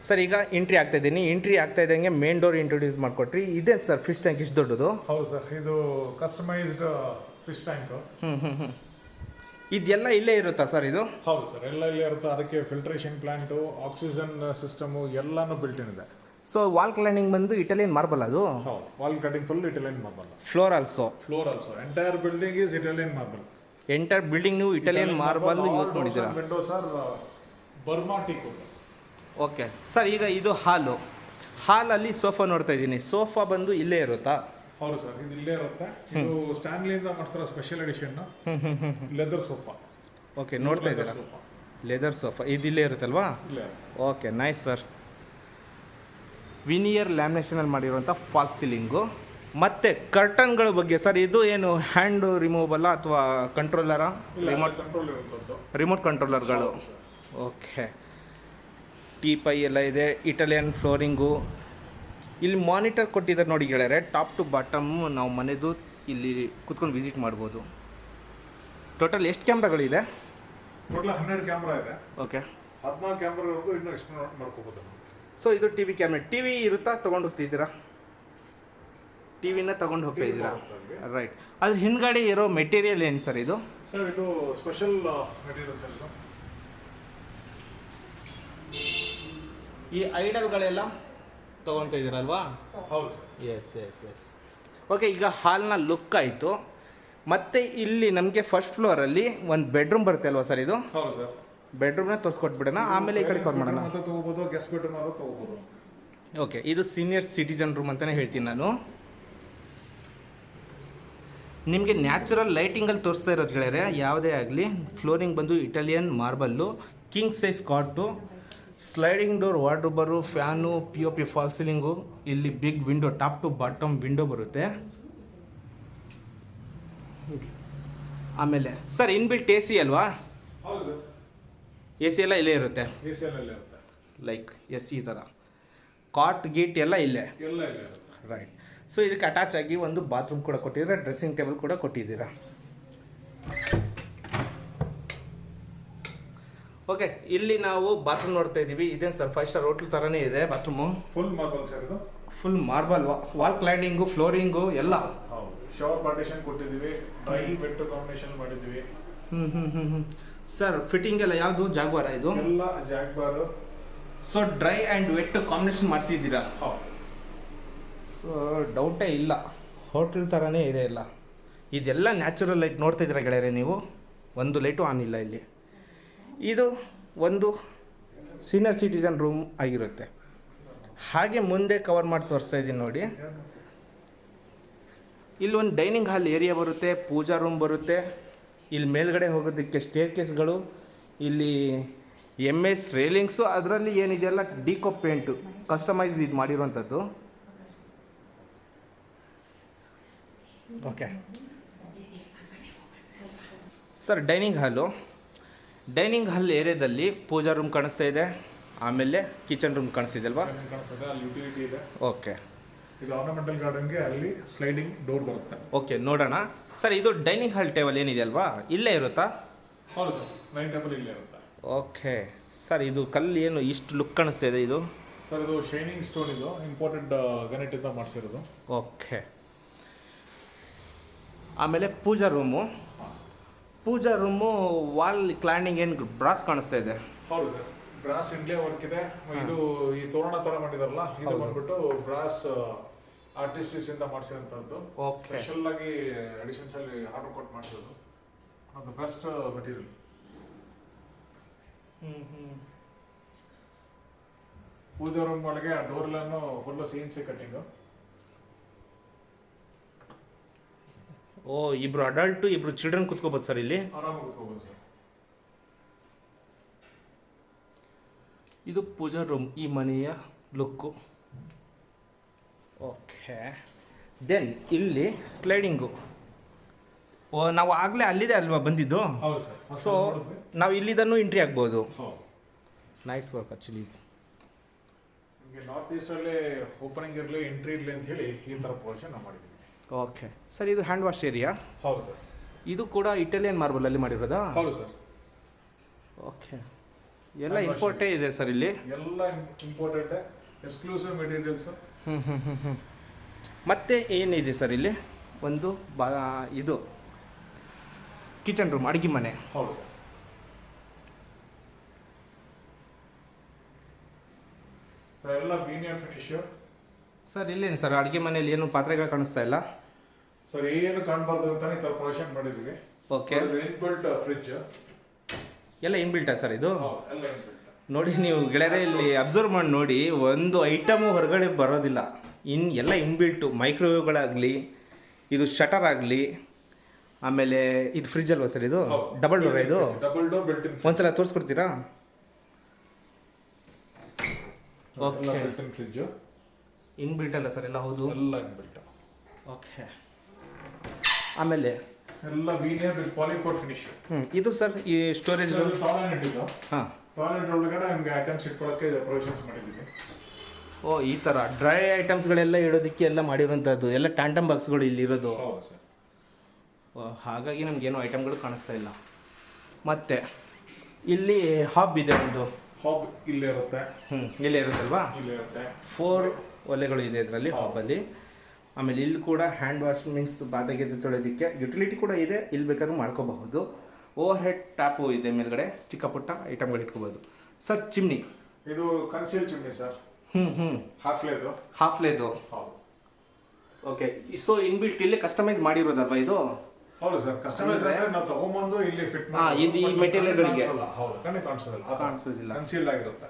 ಸರ್, ಈಗ ಎಂಟ್ರಿ ಆಗ್ತಾ ಇದ್ದೀನಿ. ಎಂಟ್ರಿ ಆಗ್ತಾ ಇದ್ದಂಗೆ ಮೇನ್ ಡೋರ್ ಇಂಟ್ರೊಡ್ಯೂಸ್ ಮಾಡಿಕೊಟ್ರಿ. ಇದೇನು ಸರ್ ಫಿಶ್ ಟ್ಯಾಂಕ್ ಇಷ್ಟು ದೊಡ್ಡದು? ಹೌದು ಸರ್, ಇದು ಕಸ್ಟಮೈಸ್ಡ್ ಫಿಶ್ ಟ್ಯಾಂಕ್. ಇದೆಲ್ಲ ಇಲ್ಲೇ ಇರುತ್ತಾ ಸರ್ ಇದು? ಹೌದು ಸರ್, ಎಲ್ಲ ಇಲ್ಲೇ ಇರುತ್ತೆ. ಅದಕ್ಕೆ ಫಿಲ್ಟ್ರೇಷನ್ ಪ್ಲಾಂಟು, ಆಕ್ಸಿಜನ್ ಸಿಸ್ಟಮು ಎಲ್ಲಾನು ಬಿಲ್ಟ್ ಇನ್ ಇದೆ. ಸೊ ವಾಲ್ ಕ್ಲೈಂಡಿಂಗ್ ಬಂದು ಇಟಾಲಿಯನ್ ಮಾರ್ಬಲ್ ಅದು? ಹೌದು, wall cutting full Italian marble. Floor also? Floor also. Entire building is Italian marble. Entire building ನೀವು ಇಟಾಲಿಯನ್ ಮಾರ್ಬಲ್ ಯೂಸ್ ಮಾಡಿದ್ದೀರಾ? Windows are Burma teak. Okay sir, ಈಗ ಇದು ಹಾಲಲ್ಲಿ sofa ನೋಡ್ತಾ ಇದ್ದೀನಿ. ಸೋಫಾ ಬಂದು ಇಲ್ಲೇ ಇರುತ್ತಾ? ಹೌದು ಸರ್, ಇದು ಇಲ್ಲೇ ಇರುತ್ತೆ. ಇದು ಸ್ಟ್ಯಾನ್ಲಿಯಿಂದ ಮಾಡಿಸ್ತಾರ special edition leather sofa. Okay, ನೋಡ್ತಾ ಇದ್ದೀರಾ, ಲೆದರ್ ಸೋಫಾ ಇದು ಇಲ್ಲೇ ಇರುತ್ತಲ್ವಾ? ಇಲ್ಲೇ. Okay, nice sir. ವಿನಿಯರ್ ಲ್ಯಾಮಿನೇಷನಲ್ಲಿ ಮಾಡಿರುವಂಥ ಫಾಲ್ಸ್ ಸೀಲಿಂಗು. ಮತ್ತು ಕರ್ಟನ್ಗಳ ಬಗ್ಗೆ ಸರ್, ಇದು ಏನು ಹ್ಯಾಂಡ್ ರಿಮೂವಲ್ಲ ಅಥವಾ ಕಂಟ್ರೋಲರಾ? ರಿಮೋಟ್ ಕಂಟ್ರೋಲ್ ಇರುವಂಥದ್ದು. ರಿಮೋಟ್ ಕಂಟ್ರೋಲರ್ಗಳು. ಓಕೆ, ಟೀಪೈ ಎಲ್ಲ ಇದೆ, ಇಟಾಲಿಯನ್ ಫ್ಲೋರಿಂಗು. ಇಲ್ಲಿ ಮಾನಿಟರ್ ಕೊಟ್ಟಿದ್ದಾರೆ ನೋಡಿ ಗೆಳೆಯರೆ, ಟಾಪ್ ಟು ಬಾಟಮ್ ನಾವು ಮನೆದು ಇಲ್ಲಿ ಕುತ್ಕೊಂಡು ವಿಸಿಟ್ ಮಾಡ್ಬೋದು. ಟೋಟಲ್ ಎಷ್ಟು ಕ್ಯಾಮ್ರಾಗಳಿದೆ? ಟೋಟಲ್ 12 ಕ್ಯಾಮ್ರಾ ಇದೆ. ಓಕೆ. 14 ಕ್ಯಾಮ್ರಾವರೆಗೂ ಇನ್ನೂ ಎಕ್ಸ್ಪ್ಲೋರ್ ಮಾಡ್ಕೋಬೋದು. ಸೊ ಇದು T V camera. T V ಇರುತ್ತಾ ತೊಗೊಂಡು ಹೋಗ್ತಿದ್ದೀರಾ? ಟಿ ವಿನ ತೊಗೊಂಡು ಹೋಗ್ತಾ ಇದ್ದೀರಾ? ರೈಟ್. ಅದ್ರ ಹಿಂದ್ಗಡೆ ಇರೋ ಮೆಟೀರಿಯಲ್ ಏನು ಸರ್ ಇದು? ಸರ್ ಇದು ಸ್ಪೆಷಲ್ ಮೆಟೀರಿಯಲ್ ಸರ್. ಇದು ಈ ಐಡಲ್ಗಳೆಲ್ಲ ತೊಗೊತಾ ಇದ್ದೀರಲ್ವಾ? ಹೌದು. S S S. ಓಕೆ, ಈಗ ಹಾಲ್ನ ಲುಕ್ ಆಯಿತು. ಮತ್ತು ಇಲ್ಲಿ ನಮಗೆ ಫಸ್ಟ್ ಫ್ಲೋರಲ್ಲಿ ಒಂದು ಬೆಡ್ರೂಮ್ ಬರುತ್ತೆ ಅಲ್ವಾ ಸರ್ ಇದು? ಹೌದು ಸರ್. ಬೆಡ್ರೂಮ್ನ ತೋರಿಸ್ಕೊಟ್ಬಿಡೋಣ, ಆಮೇಲೆ ಈ ಕಡೆ ಕವರ್ ಮಾಡೋಣ. ಅಂತ ತೊಗೋಬೋದು, ಗೆಸ್ಟ್ ಬೆಡ್ರೂಮ್ ಅಂತ ತೊಗೋಬೋದು. ಓಕೆ, ಇದು ಸೀನಿಯರ್ ಸಿಟಿಜನ್ ರೂಮ್ ಅಂತಲೇ ಹೇಳ್ತೀನಿ ನಾನು. ನಿಮಗೆ ನ್ಯಾಚುರಲ್ ಲೈಟಿಂಗಲ್ಲಿ ತೋರಿಸ್ತಾ ಇರೋದು ಗೆಳೆಯರೆ, ಯಾವುದೇ ಆಗಲಿ. ಫ್ಲೋರಿಂಗ್ ಬಂದು Italian marble, king size cot, sliding door, ವಾರ್ಡ್ರೋಬರು, fan, P O P fall ceiling. ಇಲ್ಲಿ big window, top to bottom window ಬರುತ್ತೆ. ಆಮೇಲೆ ಸರ್ ಇನ್ಬಿಲ್ಟ್ ಎ ಸಿ ಅಲ್ವಾ? ಹೌದು ಸರ್. ಎ ಸಿ ಎಲ್ಲ ಇಲ್ಲೇ ಇರುತ್ತೆ, ಎ ಸಿ ಎಲ್ಲ ಇಲ್ಲೇ ಇರುತ್ತೆ. ಲೈಕ್ ಎಸ್ ಈ ಥರ ಕಾಟ್ ಗೀಟ್ ಎಲ್ಲ ಇಲ್ಲೇ. ಎಲ್ಲ ಇಲ್ಲೇ ಇರುತ್ತೆ. ರೈಟ್. ಸೊ ಇದಕ್ಕೆ ಅಟ್ಯಾಚ್ ಆಗಿ ಒಂದು ಬಾತ್ರೂಮ್ ಕೂಡ ಕೊಟ್ಟಿದ್ದೀರಾ, ಡ್ರೆಸ್ಸಿಂಗ್ ಟೇಬಲ್ ಕೂಡ ಕೊಟ್ಟಿದ್ದೀರಾ. ಓಕೆ, ಇಲ್ಲಿ ನಾವು ಬಾತ್ರೂಮ್ ನೋಡ್ತಾ ಇದ್ದೀವಿ. ಇದೇನು ಸರ್ 5 ಸ್ಟಾರ್ ಹೋಟ್ಲ್ ಥರನೇ ಇದೆ ಬಾತ್ರೂಮು? ಫುಲ್ ಮಾರ್ಬಲ್ ಸರ್ ಇದು. Full marble, wall cladding, flooring ಎಲ್ಲ. ಹೌದು. ಶವರ್ ಪಾರ್ಟಿಷನ್ ಕೊಟ್ಟಿದ್ದೀವಿ, ಡ್ರೈ ಬೆಡ್ ಕಾಂಬಿನೇಷನ್ ಮಾಡಿದ್ದೀವಿ. ಸರ್ ಫಿಟ್ಟಿಂಗ್ ಎಲ್ಲ ಯಾವುದು? ಜಾಗ್ವಾರ ಇದು? ಎಲ್ಲ Jaquar. So dry and wet combination ಮಾಡಿಸಿದ್ದೀರಾ? ಹೌದು. ಸೊ ಡೌಟೇ ಇಲ್ಲ, ಹೋಟೆಲ್ ಥರನೇ ಇದೆ ಎಲ್ಲ. ಇದೆಲ್ಲ ನ್ಯಾಚುರಲ್ ಲೈಟ್ ನೋಡ್ತಾ ಇದ್ದೀರಾ ಗೆಳೆಯರೆ ನೀವು? ಒಂದು ಲೈಟು ಆನ್ ಇಲ್ಲ ಇಲ್ಲಿ. ಇದು ಒಂದು ಸೀನಿಯರ್ ಸಿಟಿಜನ್ ರೂಮ್ ಆಗಿರುತ್ತೆ. ಹಾಗೆ ಮುಂದೆ ಕವರ್ ಮಾಡಿ ತೋರಿಸ್ತಾ ಇದ್ದೀನಿ ನೋಡಿ. ಇಲ್ಲಿ ಒಂದು ಡೈನಿಂಗ್ ಹಾಲ್ ಏರಿಯಾ ಬರುತ್ತೆ, ಪೂಜಾ ರೂಮ್ ಬರುತ್ತೆ. ಇಲ್ಲಿ ಮೇಲ್ಗಡೆ ಹೋಗೋದಕ್ಕೆ ಸ್ಟೇರ್ ಕೇಸ್ಗಳು, ಇಲ್ಲಿ MS ರೇಲಿಂಗ್ಸು, ಅದರಲ್ಲಿ ಏನಿದೆಯಲ್ಲ ಡಿಕೋ ಪೇಂಟು ಕಸ್ಟಮೈಸ್ ಇದು ಮಾಡಿರುವಂಥದ್ದು. ಓಕೆ ಸರ್, ಡೈನಿಂಗ್ ಹಾಲ್ ಏರಿಯಾದಲ್ಲಿ ಪೂಜಾ ರೂಮ್ ಕಾಣಿಸ್ತಾ ಇದೆ, ಆಮೇಲೆ ಕಿಚನ್ ರೂಮ್ ಕಾಣಿಸ್ತಿದೆ ಅಲ್ವಾ? ಕಾಣಿಸ್ತದೆ, ಅಲ್ಲಿ ಯುಟಿಲಿಟಿ ಇದೆ. ಓಕೆ. ಇದು ಆರ್ನಮೆಂಟಲ್ ಗಾರ್ಡನ್ಗೆ ಅಲ್ಲಿ ಸ್ಲೈಡಿಂಗ್ ಡೋರ್ ಬರುತ್ತೆ. ಓಕೆ, ನೋಡೋಣ. ಸರ್ ಇದು ಡೈನಿಂಗ್ ಹಾಲ್ ಟೇಬಲ್ ಏನಿದೆ ಅಲ್ವಾ, ಇಲ್ಲೇ ಇರುತ್ತಾ? ಹೌದು ಸರ್, ಡೈನಿಂಗ್ ಟೇಬಲ್ ಇಲ್ಲೇ ಇರುತ್ತೆ. ಓಕೆ ಸರ್, ಇದು ಕಲ್ಲು ಏನು ಇಷ್ಟು ಲುಕ್ ಕಾಣಿಸ್ತಾ ಇದೆ ಇದು? ಸರ್ ಇದು ಶೈನಿಂಗ್ ಸ್ಟೋನ್, ಇದು ಇಂಪೋರ್ಟೆಡ್ ಗ್ರಾನೈಟ್ ಇಂದ ಮಾಡಿಸಿರೋದು. ಓಕೆ. ಆಮೇಲೆ ಪೂಜಾ ರೂಮು ವಾಲ್ ಕ್ಲೈಂಡಿಂಗ್ ಏನು ಬ್ರಾಸ್ ಕಾಣಿಸ್ತಾ ಇದೆ? ಹೌದು ಸರ್, ಬ್ರಾಸ್ ಇಂಡ್ಲೇ ವರ್ಕ್ ಇದೆ. ಇದು ಈ ತೋರಣ ತರ ಮಾಡಿದಾರಲ್ಲ, ಇದು ಬಂದ್ಬಿಟ್ಟು ಬ್ರಾಸ್ ಆರ್ಟಿಸ್ಟಿಕ್ಸ್ ಇಂದ ಮಾಡಿಸಿರೋಂಥದ್ದು. ಓಕೆ. ಸ್ಪೆಷಲ್ ಆಗಿ ಅಡಿಷನ್ಸ್ ಅಲ್ಲಿ ಆರ್ಡರ್ ಕೊಟ್ಟು ಮಾಡಿಸೋದು. ಅದು ಬೆಸ್ಟ್ ಮೆಟೀರಿಯಲ್. ಪೂಜಾ ರೂಮ್ ಒಳಗೆ ಆ ಡೋರ್ ಎಲ್ಲಾನು ಫುಲ್ CNC ಕಟ್ಟಿಂಗ್. ಓ, ಇಬ್ರು ಅಡಲ್ಟು ಇಬ್ರು ಚಿಲ್ಡ್ರನ್ ಕುತ್ಕೋಬೋದು ಸರ್ ಇಲ್ಲಿ? ಆರಾಮಾಗಿ ಕೂತ್ಕೋಬೋದು ಸರ್. ಇದು ಪೂಜಾ ರೂಮ್, ಈ ಮನೆಯ ಲುಕ್ಕು. ಓಕೆ. ದೆನ್ ಇಲ್ಲಿ ಸ್ಲೈಡಿಂಗು. ಓ, ನಾವು ಆಗಲೇ ಅಲ್ಲಿದೆ ಅಲ್ವಾ ಬಂದಿದ್ದು? ಹೌದು ಸರ್. ಸೊ ನಾವು ಇಲ್ಲಿದನ್ನು ಎಂಟ್ರಿ ಆಗ್ಬೋದು. ಹೌದು. Nice work actually. ನಿಮಗೆ ನಾರ್ತ್ ಈಸ್ಟಲ್ಲಿ ಓಪನಿಂಗ್ ಇರಲಿ, ಎಂಟ್ರಿ ಇರಲಿ ಅಂತ ಹೇಳಿ ಈ ಥರ ಪೊಸಿಷನ್ ನಾವು ಮಾಡಿದ್ದೀವಿ. ಓಕೆ ಸರ್, ಇದು ಹ್ಯಾಂಡ್ ವಾಶ್ ಏರಿಯಾ? ಹೌದು ಸರ್. ಇದು ಕೂಡ ಇಟಾಲಿಯನ್ ಮಾರ್ಬಲಲ್ಲಿ ಮಾಡಿರೋದಾ? ಹೌದು ಸರ್. ಓಕೆ. ಎಲ್ಲ ಇಂಪೋರ್ಟೇ ಇದೆ ಸರ್ ಇಲ್ಲಿ? ಎಲ್ಲ ಇಂಪೋರ್ಟೆಡ್ ಎಕ್ಸ್ಕ್ಲೂಸಿವ್ ಮೆಟೀರಿಯಲ್ಸ್. ಮತ್ತೆ ಏನಿದೆ ಸರ್ ಇಲ್ಲಿ? ಒಂದು ಇದು ಕಿಚನ್ ರೂಮ್, ಅಡುಗೆ ಮನೆ. ಹೌದು ಸರ್. ಎಲ್ಲ ವೀನಿಯರ್ ಫಿನಿಶ್. ಸರ್ ಇಲ್ಲೇನು ಸರ್ ಅಡುಗೆ ಮನೆಯಲ್ಲಿ ಏನು ಪಾತ್ರೆಗಳು ಕಾಣಿಸ್ತಾ ಇಲ್ಲ? ಸರ್ ಏನು ಕಾಣಬಾರ್ದು ಅಂತಾನೆ ಈ ಥರ ಪ್ರೊವಿಷನ್ ಮಾಡಿದ್ದೀವಿ. ಓಕೆ. ಇನ್ಬಿಲ್ಟ್ ಫ್ರಿಡ್ಜ್ ಎಲ್ಲ ಇನ್ಬಿಲ್ಟಾ ಸರ್ ಇದು? ಎಲ್ಲ ಇನ್ಬಿಲ್ಟ್. ನೋಡಿ ನೀವು ಗೆಳೆಯರೆ ಇಲ್ಲಿ ಅಬ್ಸರ್ವ್ ಮಾಡಿ ನೋಡಿ, ಒಂದು ಐಟಮು ಹೊರಗಡೆ ಬರೋದಿಲ್ಲ. ಎಲ್ಲ ಇನ್ಬಿಲ್ಟು. ಮೈಕ್ರೋವೇವ್ಗಳಾಗಲಿ, ಇದು ಶಟರ್ ಆಗಲಿ, ಆಮೇಲೆ ಇದು ಫ್ರಿಜ್ ಅಲ್ವಾ ಸರ್ ಇದು? ಡಬಲ್ ಡೋರ್ ಇದು? Double door built in. ಒಂದ್ಸಲ ತೋರಿಸ್ಕೊಡ್ತೀರಾ? Okay. Built in fridge. Inbuilt ಅಲ್ಲ ಸರ್ ಎಲ್ಲ? ಹೌದು, ಎಲ್ಲ ಇನ್ಬಿಲ್ಟ್. ಓಕೆ. ಆಮೇಲೆ ಎಲ್ಲ ವೀನಿಯರ್ ವಿತ್ ಪಾಲಿಕೋಟ್ ಫಿನಿಶ್. ಇದು ಸರ್ ಈ ಸ್ಟೋರೇಜ್ ಟಾಯ್ಲೆಟ್ ಇದು. ಹಾಂ, ಟಾಯ್ಲೆಟ್ ಒಳಗಡೆ ನಮಗೆ ಐಟಮ್ಸ್ ಇಟ್ಕೊಳ್ಳೋಕ್ಕೆ ಪ್ರೊವಿಷನ್ಸ್ ಮಾಡಿದ್ದೀವಿ. ಓ, ಈ ಥರ ಡ್ರೈ ಐಟಮ್ಸ್ಗಳೆಲ್ಲ ಇಡೋದಕ್ಕೆ ಎಲ್ಲ ಮಾಡಿರೋಂಥದ್ದು. ಎಲ್ಲ ಟ್ಯಾಂಟಮ್ ಬಾಕ್ಸ್ಗಳು ಇಲ್ಲಿರೋದು. ಹೌದು ಸರ್. ಹಾಗಾಗಿ ನಮಗೇನು ಐಟಮ್ಗಳು ಕಾಣಿಸ್ತಾ ಇಲ್ಲ. ಮತ್ತು ಇಲ್ಲಿ ಹಾಬ್ ಇದೆ ಒಂದು. ಹಾಬ್ ಇಲ್ಲೇ ಇರುತ್ತೆ. ಇಲ್ಲೇ ಇರುತ್ತಲ್ವಾ? ಇಲ್ಲೇ ಇರುತ್ತೆ. 4 ಒಲೆಗಳು ಇದೆ ಇದರಲ್ಲಿ ಹಾಬಲ್ಲಿ. ಆಮೇಲೆ ಇಲ್ಲಿ ಕೂಡ ಹ್ಯಾಂಡ್ ವಾಶ್ ಮೀನ್ಸ್ ಬಾದಾಗೆದ್ದು ತೊಳೆಯೋದಕ್ಕೆ ಯುಟಿಲಿಟಿ ಕೂಡ ಇದೆ, ಇಲ್ಲಿ ಬೇಕಾದ್ರೂ ಮಾಡ್ಕೋಬಹುದು. ಓವರ್ ಹೆಡ್ ಟ್ಯಾಪು ಇದೆ ಮೇಲ್ಗಡೆ, ಚಿಕ್ಕ ಪುಟ್ಟ ಐಟಮ್ಗಳು ಇಟ್ಕೋಬಹುದು. ಸರ್ ಚಿಮ್ನಿ ಇದು ಕನ್ಸೀಲ್ ಚಿಮ್ನಿ ಸರ್. ಹಾಫ್ ಲೇದು. ಓಕೆ. ಸೊ ಇನ್ಬಿಲ್ಟ್ ಇಲ್ಲಿ ಕಸ್ಟಮೈಸ್ ಮಾಡಿರೋದಲ್ವಾ ಇದು? ಹೌದು ಸರ್, ಕಸ್ಟಮೈಸ್ ಅಂದ್ರೆ ನಾವು ತಗೊಂಬಂದು ಇಲ್ಲಿ ಫಿಟ್ ಮಾಡಿ. ಇದು ಈ ಮೆಟೀರಿಯಲ್ಗಳಿಗೆ ಹೌದು, ಕಣ್ಣಿಗೆ ಕಾಣಿಸೋದಿಲ್ಲ, ಕನ್ಸೀಲ್ ಆಗಿರುತ್ತೆ.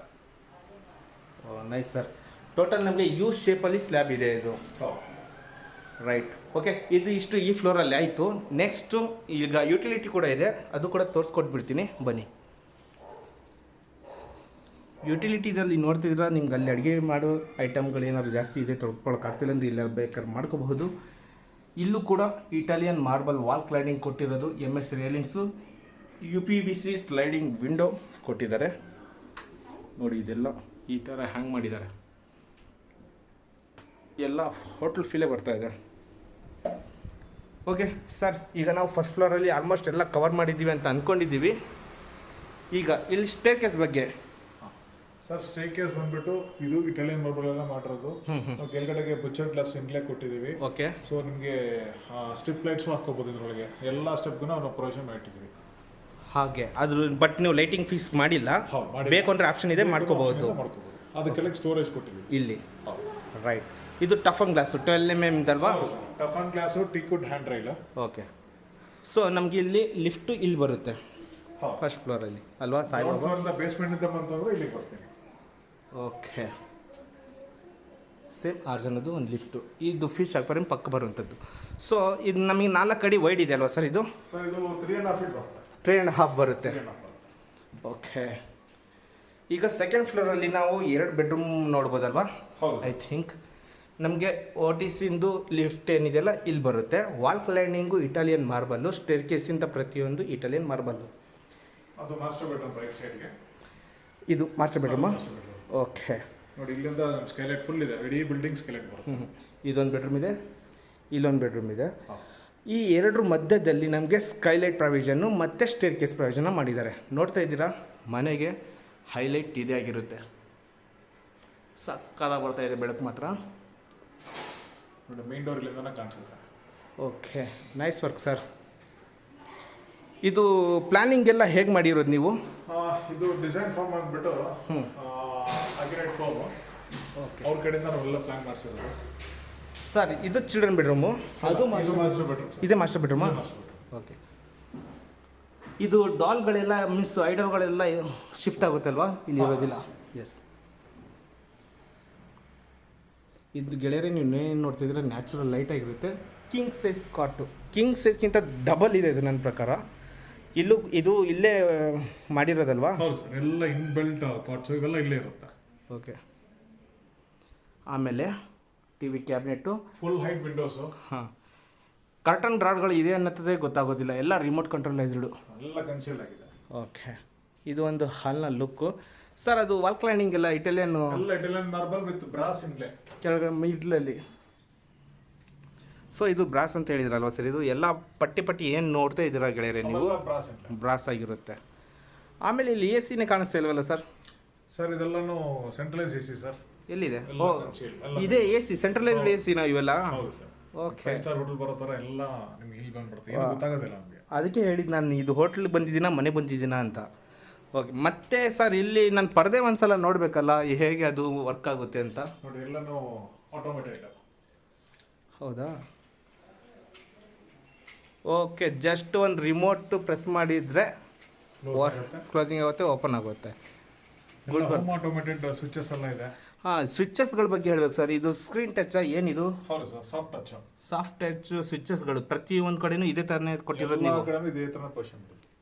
Nice sir. ಟೋಟಲ್ ನಮಗೆ ಯು ಶೇಪಲ್ಲಿ ಸ್ಲ್ಯಾಬ್ ಇದೆ ಇದು. ರೈಟ್. ಓಕೆ, ಇದು ಇಷ್ಟು ಈ ಫ್ಲೋರಲ್ಲಿ ಆಯಿತು. ನೆಕ್ಸ್ಟು ಈಗ ಯುಟಿಲಿಟಿ ಕೂಡ ಇದೆ, ಅದು ಕೂಡ ತೋರಿಸ್ಕೊಟ್ಬಿಡ್ತೀನಿ ಬನ್ನಿ. ಯುಟಿಲಿಟಿದಲ್ಲಿ ನೋಡ್ತಿದ್ರೆ ನಿಮ್ಗೆ ಅಲ್ಲಿ ಅಡುಗೆ ಮಾಡೋ ಐಟಮ್ಗಳು ಏನಾದ್ರು ಜಾಸ್ತಿ ಇದೆ, ತೊಳ್ಕೊಳಕ್ಕಾಗ್ತಿಲ್ಲ ಅಂದರೆ ಇಲ್ಲ ಬೇಕಾದ್ರೆ ಮಾಡ್ಕೋಬಹುದು. ಇಲ್ಲೂ ಕೂಡ ಇಟಾಲಿಯನ್ ಮಾರ್ಬಲ್ ವಾಲ್ ಕ್ಲೈಡಿಂಗ್ ಕೊಟ್ಟಿರೋದು, MS ರೇಲಿಂಗ್ಸು, UPVC ಸ್ಲೈಡಿಂಗ್ ವಿಂಡೋ ಕೊಟ್ಟಿದ್ದಾರೆ ನೋಡಿ. ಇದೆಲ್ಲ ಈ ಥರ ಹ್ಯಾಂಗ್ ಮಾಡಿದ್ದಾರೆ, ಎಲ್ಲ ಹೋಟೆಲ್ ಫೀಲೇ ಬರ್ತಾ ಇದೆ. ಓಕೆ ಸರ್, ಈಗ ನಾವು ಫಸ್ಟ್ ಫ್ಲೋರಲ್ಲಿ ಆಲ್ಮೋಸ್ಟ್ ಎಲ್ಲ ಕವರ್ ಮಾಡಿದ್ದೀವಿ ಅಂತ ಅಂದ್ಕೊಂಡಿದ್ದೀವಿ. ಈಗ ಇಲ್ಲಿ ಸ್ಟೇರ್ ಕೇಸ್ ಬಗ್ಗೆ ಸರ್, ಸ್ಟೇ ಕೇಸ್ ಬಂದ್ಬಿಟ್ಟು ಇದು ಇಟಾಲಿಯನ್ ಮಾರ್ಬಲ್ ಎಲ್ಲ ಮಾಡಿರೋದು. ಕೆಳಗಡೆಗೆ ಬುಚ್ಚರ್ ಗ್ಲಾಸ್ ಇಂಗ್ಲೇ ಕೊಟ್ಟಿದ್ದೀವಿ. ಓಕೆ. ಸೊ ನಿಮಗೆ ಸ್ಟ್ರಿಪ್ ಲೈಟ್ಸು ಹಾಕೋಬಹುದು ಇದ್ರೊಳಗೆ. ಎಲ್ಲ ಸ್ಟೆಪ್ಗೂ ನಾವು ಪ್ರೊವಿಷನ್ ಮಾಡಿಟ್ಟಿದ್ದೀವಿ. ಹಾಗೆ ಅದು ಬಟ್ ನೀವು ಲೈಟಿಂಗ್ ಫೀಸ್ ಮಾಡಿಲ್ಲ, ಬೇಕು ಅಂದರೆ ಆಪ್ಷನ್ ಇದೆ, ಮಾಡ್ಕೋಬಹುದು. ಅದಕ್ಕೆಲ್ಲ ಸ್ಟೋರೇಜ್ ಕೊಟ್ಟಿದ್ದೀವಿ ಇಲ್ಲಿ. ರೈಟ್. ಇದು ಟಫನ್ ಗ್ಲಾಸು 12 mm ಅಲ್ವಾ? Toughen glass, teakwood hand rail. Okay. So ನಮಗೆ ಇಲ್ಲಿ ಲಿಫ್ಟು ಇಲ್ಲಿ ಬರುತ್ತೆ ಫಸ್ಟ್ ಫ್ಲೋರಲ್ಲಿ ಅಲ್ವಾ? ಸಾಯಿಬಾಬಾ ಬೇಸ್ಮೆಂಟಿಂದ ಬಂತಂದ್ರೆ ಇಲ್ಲಿಗೆ ಬರ್ತೀನಿ. ಓಕೆ. ಸೇಮ್ ಆರ್ಜನದು ಒಂದು ಲಿಫ್ಟು. ಇದು ಫಿಶ್ ಅಕ್ವೇರಿಯಂ ಪಕ್ಕ ಬರುವಂಥದ್ದು. ಸೊ ಇದು ನಮಗೆ 4 ಅಡಿ ವೈಡ್ ಇದೆ ಅಲ್ವಾ ಸರ್ ಇದು? ಸರ್ ಇದು 3.5 feet ಬರುತ್ತೆ. 3.5 ಬರುತ್ತೆ. ಓಕೆ. ಈಗ ಸೆಕೆಂಡ್ ಫ್ಲೋರಲ್ಲಿ ನಾವು 2 ಬೆಡ್ರೂಮ್ ನೋಡ್ಬೋದಲ್ವಾ? ಐ ಥಿಂಕ್ ನಮಗೆ OTCದು ಲಿಫ್ಟ್ ಏನಿದೆಯಲ್ಲ ಇಲ್ಲಿ ಬರುತ್ತೆ. ವಾಲ್ ಕ್ಲೈಂಡಿಂಗು ಇಟಾಲಿಯನ್ ಮಾರ್ಬಲ್ಲು, ಸ್ಟೇರ್ ಕೇಸಿಂದ ಪ್ರತಿಯೊಂದು ಇಟಾಲಿಯನ್ ಮಾರ್ಬಲ್ಲು. ಅದು ಮಾಸ್ಟರ್ ಬೆಡ್ರೂಮ್ ರೈಟ್ ಸೈಡ್ಗೆ. ಇದು ಮಾಸ್ಟರ್ ಬೆಡ್ರೂಮಾ? ಓಕೆ. ನೋಡಿ ಇಲ್ಲಿಂದ ಸ್ಕೈಲೈಟ್ ಫುಲ್ ಇದೆ, ಇಡೀ ಬಿಲ್ಡಿಂಗ್ ಸ್ಕೈಲೈಟ್ ಬರುತ್ತೆ. ಇದೊಂದು ಬೆಡ್ರೂಮ್ ಇದೆ, ಇಲ್ಲೊಂದು ಬೆಡ್ರೂಮ್ ಇದೆ. ಈ 2 ಮಧ್ಯದಲ್ಲಿ ನಮಗೆ ಸ್ಕೈಲೈಟ್ ಪ್ರಾವಿಷನ್ನು ಮತ್ತು ಸ್ಟೇರ್ ಕೇಸ್ ಪ್ರಾವಿಷನ್ನ ಮಾಡಿದ್ದಾರೆ. ನೋಡ್ತಾ ಇದ್ದೀರಾ, ಮನೆಗೆ ಹೈಲೈಟ್ ಇದೇ ಆಗಿರುತ್ತೆ. ಸಕ್ಕದಾಗಿ ಬರ್ತಾ ಇದೆ ಬೆಳಕು ಮಾತ್ರ. ನೋಡಿ ಮೇನ್ ಡೋರ್ ಇಲ್ಲಿಂದ ಕಾಣಿಸುತ್ತೆ. Okay, nice work sir. ಇದು ಪ್ಲಾನಿಂಗ್ ಎಲ್ಲ ಹೇಗೆ ಮಾಡಿರೋದು ನೀವು? ಇದು ಡಿಸೈನ್ ಫಾರ್ಮ್ ಅಂದ್ಬಿಟ್ಟು ಅಗ್ರಿನೇಟ್ ಫಾರ್ಮ್ ಅವ್ರ ಕಡೆಯಿಂದ ನಾವೆಲ್ಲ ಪ್ಲಾನ್ ಮಾಡಿಸಿರೋದು ಸರ್. ಇದು ಚಿಲ್ಡ್ರನ್ ಬೆಡ್ರೂಮು, ಅದು ಮಾಸ್ಟರ್ ಬೆಡ್ರೂಮ್. ಇದೆ ಮಾಸ್ಟರ್ ಬೆಡ್ರೂಮಾ? ಓಕೆ. ಇದು ಡಾಲ್ಗಳೆಲ್ಲ ಮೀನ್ಸ್ ಐಡಲ್ಗಳೆಲ್ಲ ಶಿಫ್ಟ್ ಆಗುತ್ತೆ ಅಲ್ವಾ? ಇಲ್ಲಿ ಇರೋದಿಲ್ಲ. ಎಸ್. ಇದು ಗೆಳೆಯರೆ ನೀವು ಏನು ನೋಡ್ತಿದ್ರೆ ನ್ಯಾಚುರಲ್ ಲೈಟ್ ಆಗಿರುತ್ತೆ. ಕಿಂಗ್ ಸೈಜ್ ಕಾಟು, ಕಿಂಗ್ ಸೈಜ್ಗಿಂತ ಡಬಲ್ ಇದೆ ಇದು ನನ್ನ ಪ್ರಕಾರ. ಇದು ಇಲ್ಲೇ ಮಾಡಿರೋದಲ್ವಾ? ಹೌದು ಸರ್, ಎಲ್ಲ ಇನ್ಬಿಲ್ಟ್ ಕಾಟ್ಸು ಇವೆಲ್ಲ ಇಲ್ಲೇ ಇರುತ್ತೆ. ಓಕೆ. ಆಮೇಲೆ TV cabinet, full height windows. ಹಾಂ. ಕರ್ಟನ್ ರಾಡ್ಗಳು ಇದೆ ಅನ್ನೋದೇ ಗೊತ್ತಾಗೋದಿಲ್ಲ, ಎಲ್ಲ ರಿಮೋಟ್ ಕಂಟ್ರೋಲೈಸ್ಡು, ಎಲ್ಲ ಕನ್ಸೀಲ್ ಆಗಿದೆ. ಓಕೆ. ಇದು ಒಂದು ಹಾಲ್ನ ಲುಕ್ಕು ಸರ್. ಅದು ವಾಲ್ ಕ್ಲೈಂಡಿಂಗ್ ಎಲ್ಲ ಇಟಾಲಿಯನ್ ಮಾರ್ಬಲ್ ವಿತ್ ಬ್ರಾಸ್ ಇನ್ಲೇ ಕೆಳಗಡೆ ಮಿಡ್ಲಲ್ಲಿ. ಸೊ ಇದು ಬ್ರಾಸ್ ಅಂತ ಹೇಳಿದ್ರಲ್ವ ಸರ್? ಇದು ಎಲ್ಲ ಪಟ್ಟಿ ಏನು ನೋಡ್ತಾ ಇದ್ದೀರಾ ಗೆಳೆಯರೆ ನೀವು? ಬ್ರಾಸ್ ಆಗಿರುತ್ತೆ. ಆಮೇಲೆ ಇಲ್ಲಿ AC ಕಾಣಿಸ್ತಾ ಇಲ್ವಲ್ಲ ಸರ್? ಸರ್ ಇದೆಲ್ಲನೂ ಸೆಂಟ್ರಲೈಸ್ AC ಸರ್. ಎಲ್ಲಿದೆ? ಓ, ಇದೇ AC, ಸೆಂಟ್ರಲೈಸ್ಡ್ AC ನಾವು ಇವೆಲ್ಲ. ಓಕೆ. 5 ಸ್ಟಾರ್ ಹೋಟೆಲ್ ಬರೋ ಥರ ಎಲ್ಲ ನಿಮ್ಗೆ ಇಲ್ಲಿ ಬಂದ್ಬಿಡುತ್ತೆ, ಏನು ಗೊತ್ತಾಗೋದಿಲ್ಲ ನಮಗೆ. ಅದಕ್ಕೆ ಹೇಳಿದ್ದು ನಾನು ಇದು ಹೋಟ್ಲಿಗೆ ಬಂದಿದ್ದೀನಾ ಮನೆ ಬಂದಿದ್ದೀನಾ ಅಂತ. ಓಕೆ. ಮತ್ತೆ ಸರ್ ಇಲ್ಲಿ ನಾನು ಪರದೆ ಒಂದ್ಸಲ ನೋಡಬೇಕಲ್ಲ, ಹೇಗೆ ಅದು ವರ್ಕ್ ಆಗುತ್ತೆ ಅಂತ. ನೋಡಿ ಎಲ್ಲನೂ ಆಟೋಮೆಟೆಡ್. ಹೌದಾ? ಓಕೆ. ಜಸ್ಟ್ ಒಂದು ರಿಮೋಟ್ ಪ್ರೆಸ್ ಮಾಡಿದರೆ ಕ್ಲೋಸಿಂಗ್ ಆಗುತ್ತೆ, ಓಪನ್ ಆಗುತ್ತೆ. ಆಟೋಮೆಟೆಡ್ ಸ್ವಿಚಸ್ ಎಲ್ಲ ಇದೆ. ಹಾಂ, ಸ್ವಿಚಸ್ಗಳ ಬಗ್ಗೆ ಹೇಳ್ಬೇಕು ಸರ್. ಇದು ಸ್ಕ್ರೀನ್ ಟಚ್ ಏನಿದು? ಹೌದು sir, soft touch. Soft touch ಸ್ವಿಚಸ್ಗಳು ಪ್ರತಿಯೊಂದು ಕಡೆನೂ ಇದೇ ಥರನೇ ಕೊಟ್ಟಿರೋದು ನೀವು? ಇದೇ ಥರ ಪೋಷನ್.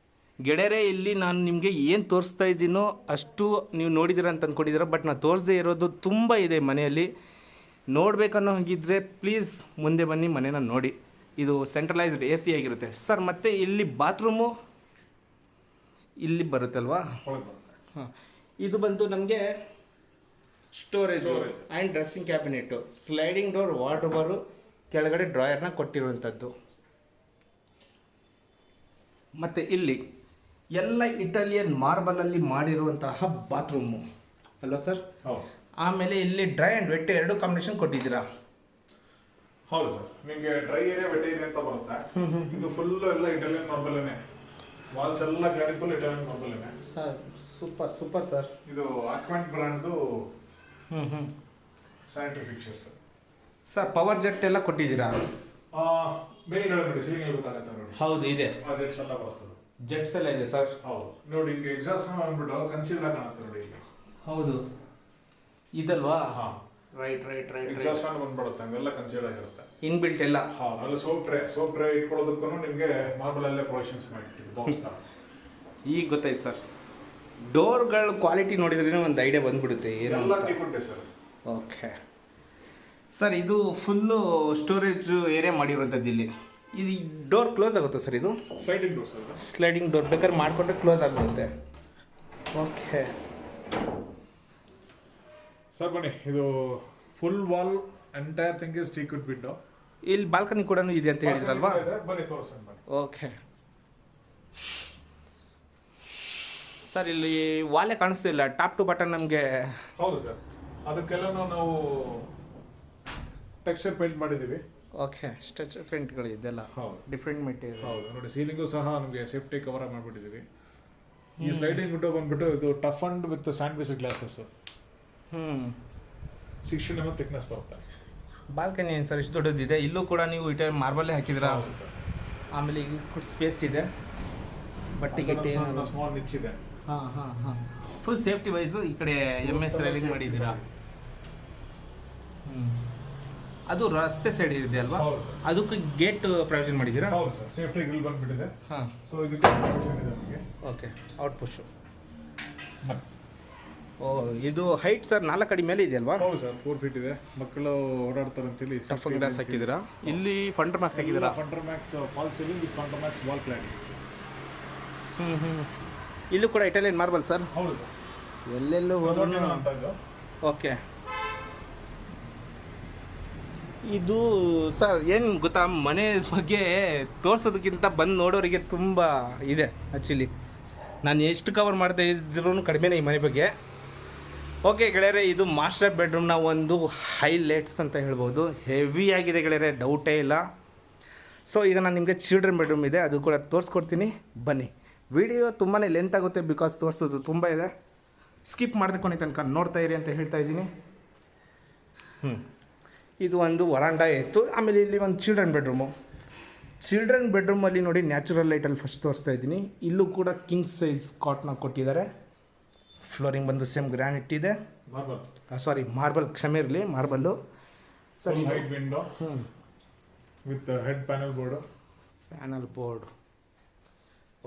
ಗೆಳೆಯರೆ, ಇಲ್ಲಿ ನಾನು ನಿಮಗೆ ಏನು ತೋರಿಸ್ತಾ ಇದ್ದೀನೋ ಅಷ್ಟು ನೀವು ನೋಡಿದ್ದೀರ ಅಂತ ಅಂದ್ಕೊಂಡಿದ್ದೀರ. ಬಟ್ ನಾನು ತೋರಿಸದೇ ಇರೋದು ತುಂಬ ಇದೆ ಮನೆಯಲ್ಲಿ. ನೋಡಬೇಕನ್ನೋ ಹಾಗಿದ್ರೆ ಪ್ಲೀಸ್ ಮುಂದೆ ಬನ್ನಿ, ಮನೇನ ನೋಡಿ. ಇದು ಸೆಂಟ್ರಲೈಸ್ಡ್ AC ಆಗಿರುತ್ತೆ ಸರ್. ಮತ್ತು ಇಲ್ಲಿ ಬಾತ್ರೂಮು ಇಲ್ಲಿ ಬರುತ್ತಲ್ವಾ? ಹಾಂ. ಇದು ಬಂದು ನಮಗೆ storage and dressing cabinet, sliding door, ವಾರ್ಡ್ರೋಬರು, ಕೆಳಗಡೆ ಡ್ರಾಯರ್ನ ಕೊಟ್ಟಿರುವಂಥದ್ದು. ಮತ್ತು ಇಲ್ಲಿ ಎಲ್ಲ ಇಟಾಲಿಯನ್ ಮಾರ್ಬಲಲ್ಲಿ ಮಾಡಿರುವಂತಹ ಬಾತ್ರೂಮು ಅಲ್ವಾ ಸರ್? ಹೌದು ಆಮೇಲೆ ಇಲ್ಲಿ ಡ್ರೈ ಆ್ಯಂಡ್ ವೆಟ್ ಎರಡು ಕಾಂಬಿನೇಷನ್ ಕೊಟ್ಟಿದ್ದೀರಾ. ಹೌದು ಸರ್, ನಿಮಗೆ ಡ್ರೈ ಏರಿಯಾ ವೆಟ್ ಏರಿಯಾ ಅಂತ ಬರುತ್ತೆ. ಇದು ಫುಲ್ ಎಲ್ಲ ಇಟಾಲಿಯನ್ ಮಾರ್ಬಲ್ನೇ, ವಾಲ್ಸ್ ಎಲ್ಲ ಕ್ಲಾರಿಟಿ ಫುಲ್ ಇಟಾಲಿಯನ್ ಮಾರ್ಬಲ್ನೇ ಸರ್. Super super sir. ಇದು ಆಕ್ವೆಂಟ್ ಬ್ರ್ಯಾಂಡ್ದು sanitary fixtures sir. Power jet ಎಲ್ಲ ಕೊಟ್ಟಿದ್ದೀರಾ? ಮೇಲ್ಗಡೆ ನೋಡಿ, ಸೀಲಿಂಗ್ ಗೊತ್ತಾಗತ್ತೆ ನೋಡಿ. ಹೌದು ಇದೆ, ಆ ಜೆಟ್ಸ್ ಎಲ್ಲ ಬರ್ತದೆ. ಜೆಟ್ಸ್ ಎಲ್ಲ ಇದೆ ಸರ್. ಹೌದು ನೋಡಿ, ಹಿಂಗೆ ಎಕ್ಸಾಸ್ಟ್ ಅಂದ್ಬಿಟ್ಟು ಕನ್ಸೀಲ್ಡ್ ಆಗಿ ಕಾಣುತ್ತೆ ನೋಡಿ ಇಲ್ಲಿ. ಹೌದು ಇದಲ್ವಾ? ಹಾ, right right right. Exhaust fan ಬಂದ್ಬಿಡುತ್ತೆ, ಹಂಗೆಲ್ಲ ಕನ್ಸೀಲ್ಡ್ ಆಗಿರುತ್ತೆ. ಇನ್ಬಿಲ್ಟ್ ಎಲ್ಲ. ಹಾ, ಅಲ್ಲಿ ಸೋಪ್ ಟ್ರೇ ಇಟ್ಕೊಳ್ಳೋದಕ್ಕೂ ನಿಮಗೆ ಮಾರ್ಬಲ್ ಅಲ್ಲೇ ಪ್ರೊವಿಷನ್ಸ್ ಮಾಡಿಟ್ಟಿದ್ದು ಬಾಕ್ಸ್ ತರ. ಈಗ ಗೊತ್ತಾಯ್ತು ಸರ್. ಡೋರ್ಗಳ ಕ್ವಾಲಿಟಿ ನೋಡಿದ್ರೇ ಒಂದು ಐಡಿಯಾ ಬಂದ್ಬಿಡುತ್ತೆ ಏನು ಎಲ್ಲ ಅಂತ. ಟೀಕುಂಟೆ ಸರ್. Okay sir. ಇದು ಫುಲ್ಲು ಸ್ಟೋರೇಜ್ ಏರಿಯಾ ಮಾಡಿರುವಂಥದ್ದು ಇಲ್ಲಿ. ಇದು ಡೋರ್ ಕ್ಲೋಸ್ ಆಗುತ್ತೆ ಸರ್? ಇದು sliding door sir. Sliding door ಬೇಕಾದ್ರೆ ಮಾಡಿಕೊಂಡ್ರೆ ಕ್ಲೋಸ್ ಆಗಿಬಿಡುತ್ತೆ. ಓಕೆ ಸರ್ ಬನ್ನಿ, ಇದು full wall entire thing is teakwood window. ಇಲ್ಲಿ ಬಾಲ್ಕನಿ ಕೂಡ ಇದೆ ಅಂತ ಹೇಳಿದ್ರಲ್ವಾ? ಬನ್ನಿ ತೋರಿಸ್ತೀನಿ ಬನ್ನಿ. Okay sir. ಇಲ್ಲಿ ವಾಲೆ ಕಾಣಿಸ್ತಿಲ್ಲ, ಟಾಪ್ ಟು ಬಟನ್ ನಮಗೆ. ಹೌದು ಸರ್, ಅದಕ್ಕೆಲ್ಲ ನಾವು ಟೆಕ್ಸ್ಚರ್ ಪೇಂಟ್ ಮಾಡಿದ್ದೀವಿ. ಓಕೆ, ಸ್ಟ್ರೆಚ್ ಪೇಂಟ್ಗಳು ಇದೆಲ್ಲ. ಹೌದು, ಡಿಫ್ರೆಂಟ್ ಮೆಟೀರಿಯಲ್. ಹೌದು ನೋಡಿ, ಸೀಲಿಂಗು ಸಹ ನಮಗೆ ಸೇಫ್ಟಿ ಕವರ್ ಮಾಡಿಬಿಟ್ಟಿದ್ದೀವಿ. ಈ ಸ್ಲೈಡಿಂಗ್ ವಿಂಡೋ ಬಂದ್ಬಿಟ್ಟು ಇದು tough and with sand piece glasses. 16 mm thickness ಬರುತ್ತೆ. ಬಾಲ್ಕನಿ ಏನು ಸರ್ ಇಷ್ಟು ದೊಡ್ಡದಿದೆ? ಇಲ್ಲೂ ಕೂಡ ನೀವು ಇಟ ಮಾರ್ಬಲ್ಲೇ ಹಾಕಿದ್ರಾ? ಹೌದು ಸರ್. ಆಮೇಲೆ ಇಲ್ಲಿ ಕೂಡ ಸ್ಪೇಸ್ ಇದೆ, ಬಟ್ಟೆ ಗಿಟ್ಟೆ. ಸ್ಮಾಲ್ ನಿಚ್ ಇದೆ. ಹಾಂ ಹಾಂ ಹಾಂ. ಫುಲ್ ಸೇಫ್ಟಿ ವೈಸು ಈ ಕಡೆ MS ರೈಲಿಂಗ್ ಮಾಡಿದ್ದೀರಾ? ಅದು ರಸ್ತೆ ಸೈಡ್ ಇದೆ ಅಲ್ವಾ? ಹೌದು ಸರ್. ಅದಕ್ಕೆ ಗೇಟ್ ಪ್ರಾವಿಷನ್ ಮಾಡಿದ್ದೀರಾ? ಹೌದು ಸರ್, ಸೇಫ್ಟಿ ಗ್ರಿಲ್ ಬಂದ್ಬಿಟ್ಟಿದೆ. ಹಾಂ. ಸೊ ಇದಕ್ಕೆ ಪ್ರಾವಿಷನ್ ಇದೆ ನಮಗೆ. Okay, out ಪುಷು. ಓ, ಇದು ಹೈಟ್ ಸರ್ 4 ಅಡಿ ಮೇಲೆ ಇದೆ ಅಲ್ವಾ? ಹೌದು ಸರ್, 4 feet ಇದೆ. ಮಕ್ಕಳು ಓಡಾಡ್ತಾರೆ ಅಂತೇಳಿ ಟಫ್ ಗ್ಲಾಸ್ ಹಾಕಿದ್ದೀರಾ? ಇಲ್ಲಿ ಫಂಡರ್ ಮ್ಯಾಕ್ಸ್ ಹಾಕಿದ್ದೀರಾ? Funder Max fall ceiling with funder Max wall cladding. ಇಲ್ಲೂ ಕೂಡ ಇಟಾಲಿಯನ್ ಮಾರ್ಬಲ್ ಸರ್? ಹೌದು ಸರ್, ಎಲ್ಲೆಲ್ಲೂ ಹೋದ್ರೂ. ಅಂತ ಇದು. ಓಕೆ. ಇದು ಸರ್ ಏನು ಗೊತ್ತಾ, ಮನೆ ಬಗ್ಗೆ ತೋರಿಸೋದಕ್ಕಿಂತ ಬಂದು ನೋಡೋರಿಗೆ ತುಂಬ ಇದೆ ಆ್ಯಕ್ಚುಲಿ. ನಾನು ಎಷ್ಟು ಕವರ್ ಮಾಡ್ತಾ ಇದ್ರೂ ಕಡಿಮೆನೇ ಈ ಮನೆ ಬಗ್ಗೆ. ಓಕೆ ಗೆಳೆಯರೆ, ಇದು ಮಾಸ್ಟರ್ ಬೆಡ್ರೂಮ್ನ ಒಂದು ಹೈಲೈಟ್ಸ್ ಅಂತ ಹೇಳ್ಬೋದು. ಹೆವಿ ಆಗಿದೆ ಗೆಳೆಯರೆ, ಡೌಟೇ ಇಲ್ಲ. ಸೊ ಈಗ ನಾನು ನಿಮಗೆ ಚಿಲ್ಡ್ರನ್ ಬೆಡ್ರೂಮ್ ಇದೆ, ಅದು ಕೂಡ ತೋರಿಸ್ಕೊಡ್ತೀನಿ ಬನ್ನಿ. ವಿಡಿಯೋ ತುಂಬಾ ಲೆಂತ್ ಆಗುತ್ತೆ, ಬಿಕಾಸ್ ತೋರಿಸೋದು ತುಂಬ ಇದೆ. ಸ್ಕಿಪ್ ಮಾಡಿದೆ ಕೊನೆ ತನಕ ನೋಡ್ತಾ ಇರಿ ಅಂತ ಹೇಳ್ತಾ ಇದ್ದೀನಿ. ಇದು ಒಂದು ವರಾಂಡ ಇತ್ತು. ಆಮೇಲೆ ಇಲ್ಲಿ ಒಂದು ಚಿಲ್ಡ್ರನ್ ಬೆಡ್ರೂಮು. ಚಿಲ್ಡ್ರನ್ ಬೆಡ್ರೂಮಲ್ಲಿ ನೋಡಿ, ನ್ಯಾಚುರಲ್ ಲೈಟಲ್ಲಿ ಫಸ್ಟ್ ತೋರಿಸ್ತಾ ಇದ್ದೀನಿ. ಇಲ್ಲೂ ಕೂಡ ಕಿಂಗ್ ಸೈಜ್ ಕಾಟ್ನ ಕೊಟ್ಟಿದ್ದಾರೆ. ಫ್ಲೋರಿಂಗ್ ಬಂದು ಸೇಮ್ ಗ್ರಾನೈಟ್ ಇದೆ. ಸಾರಿ ಮಾರ್ಬಲ್, ಕ್ಷಮೆ ಇರಲಿ, ಮಾರ್ಬಲ್ಲು ಸರ್. ಇದು height window with head panel board.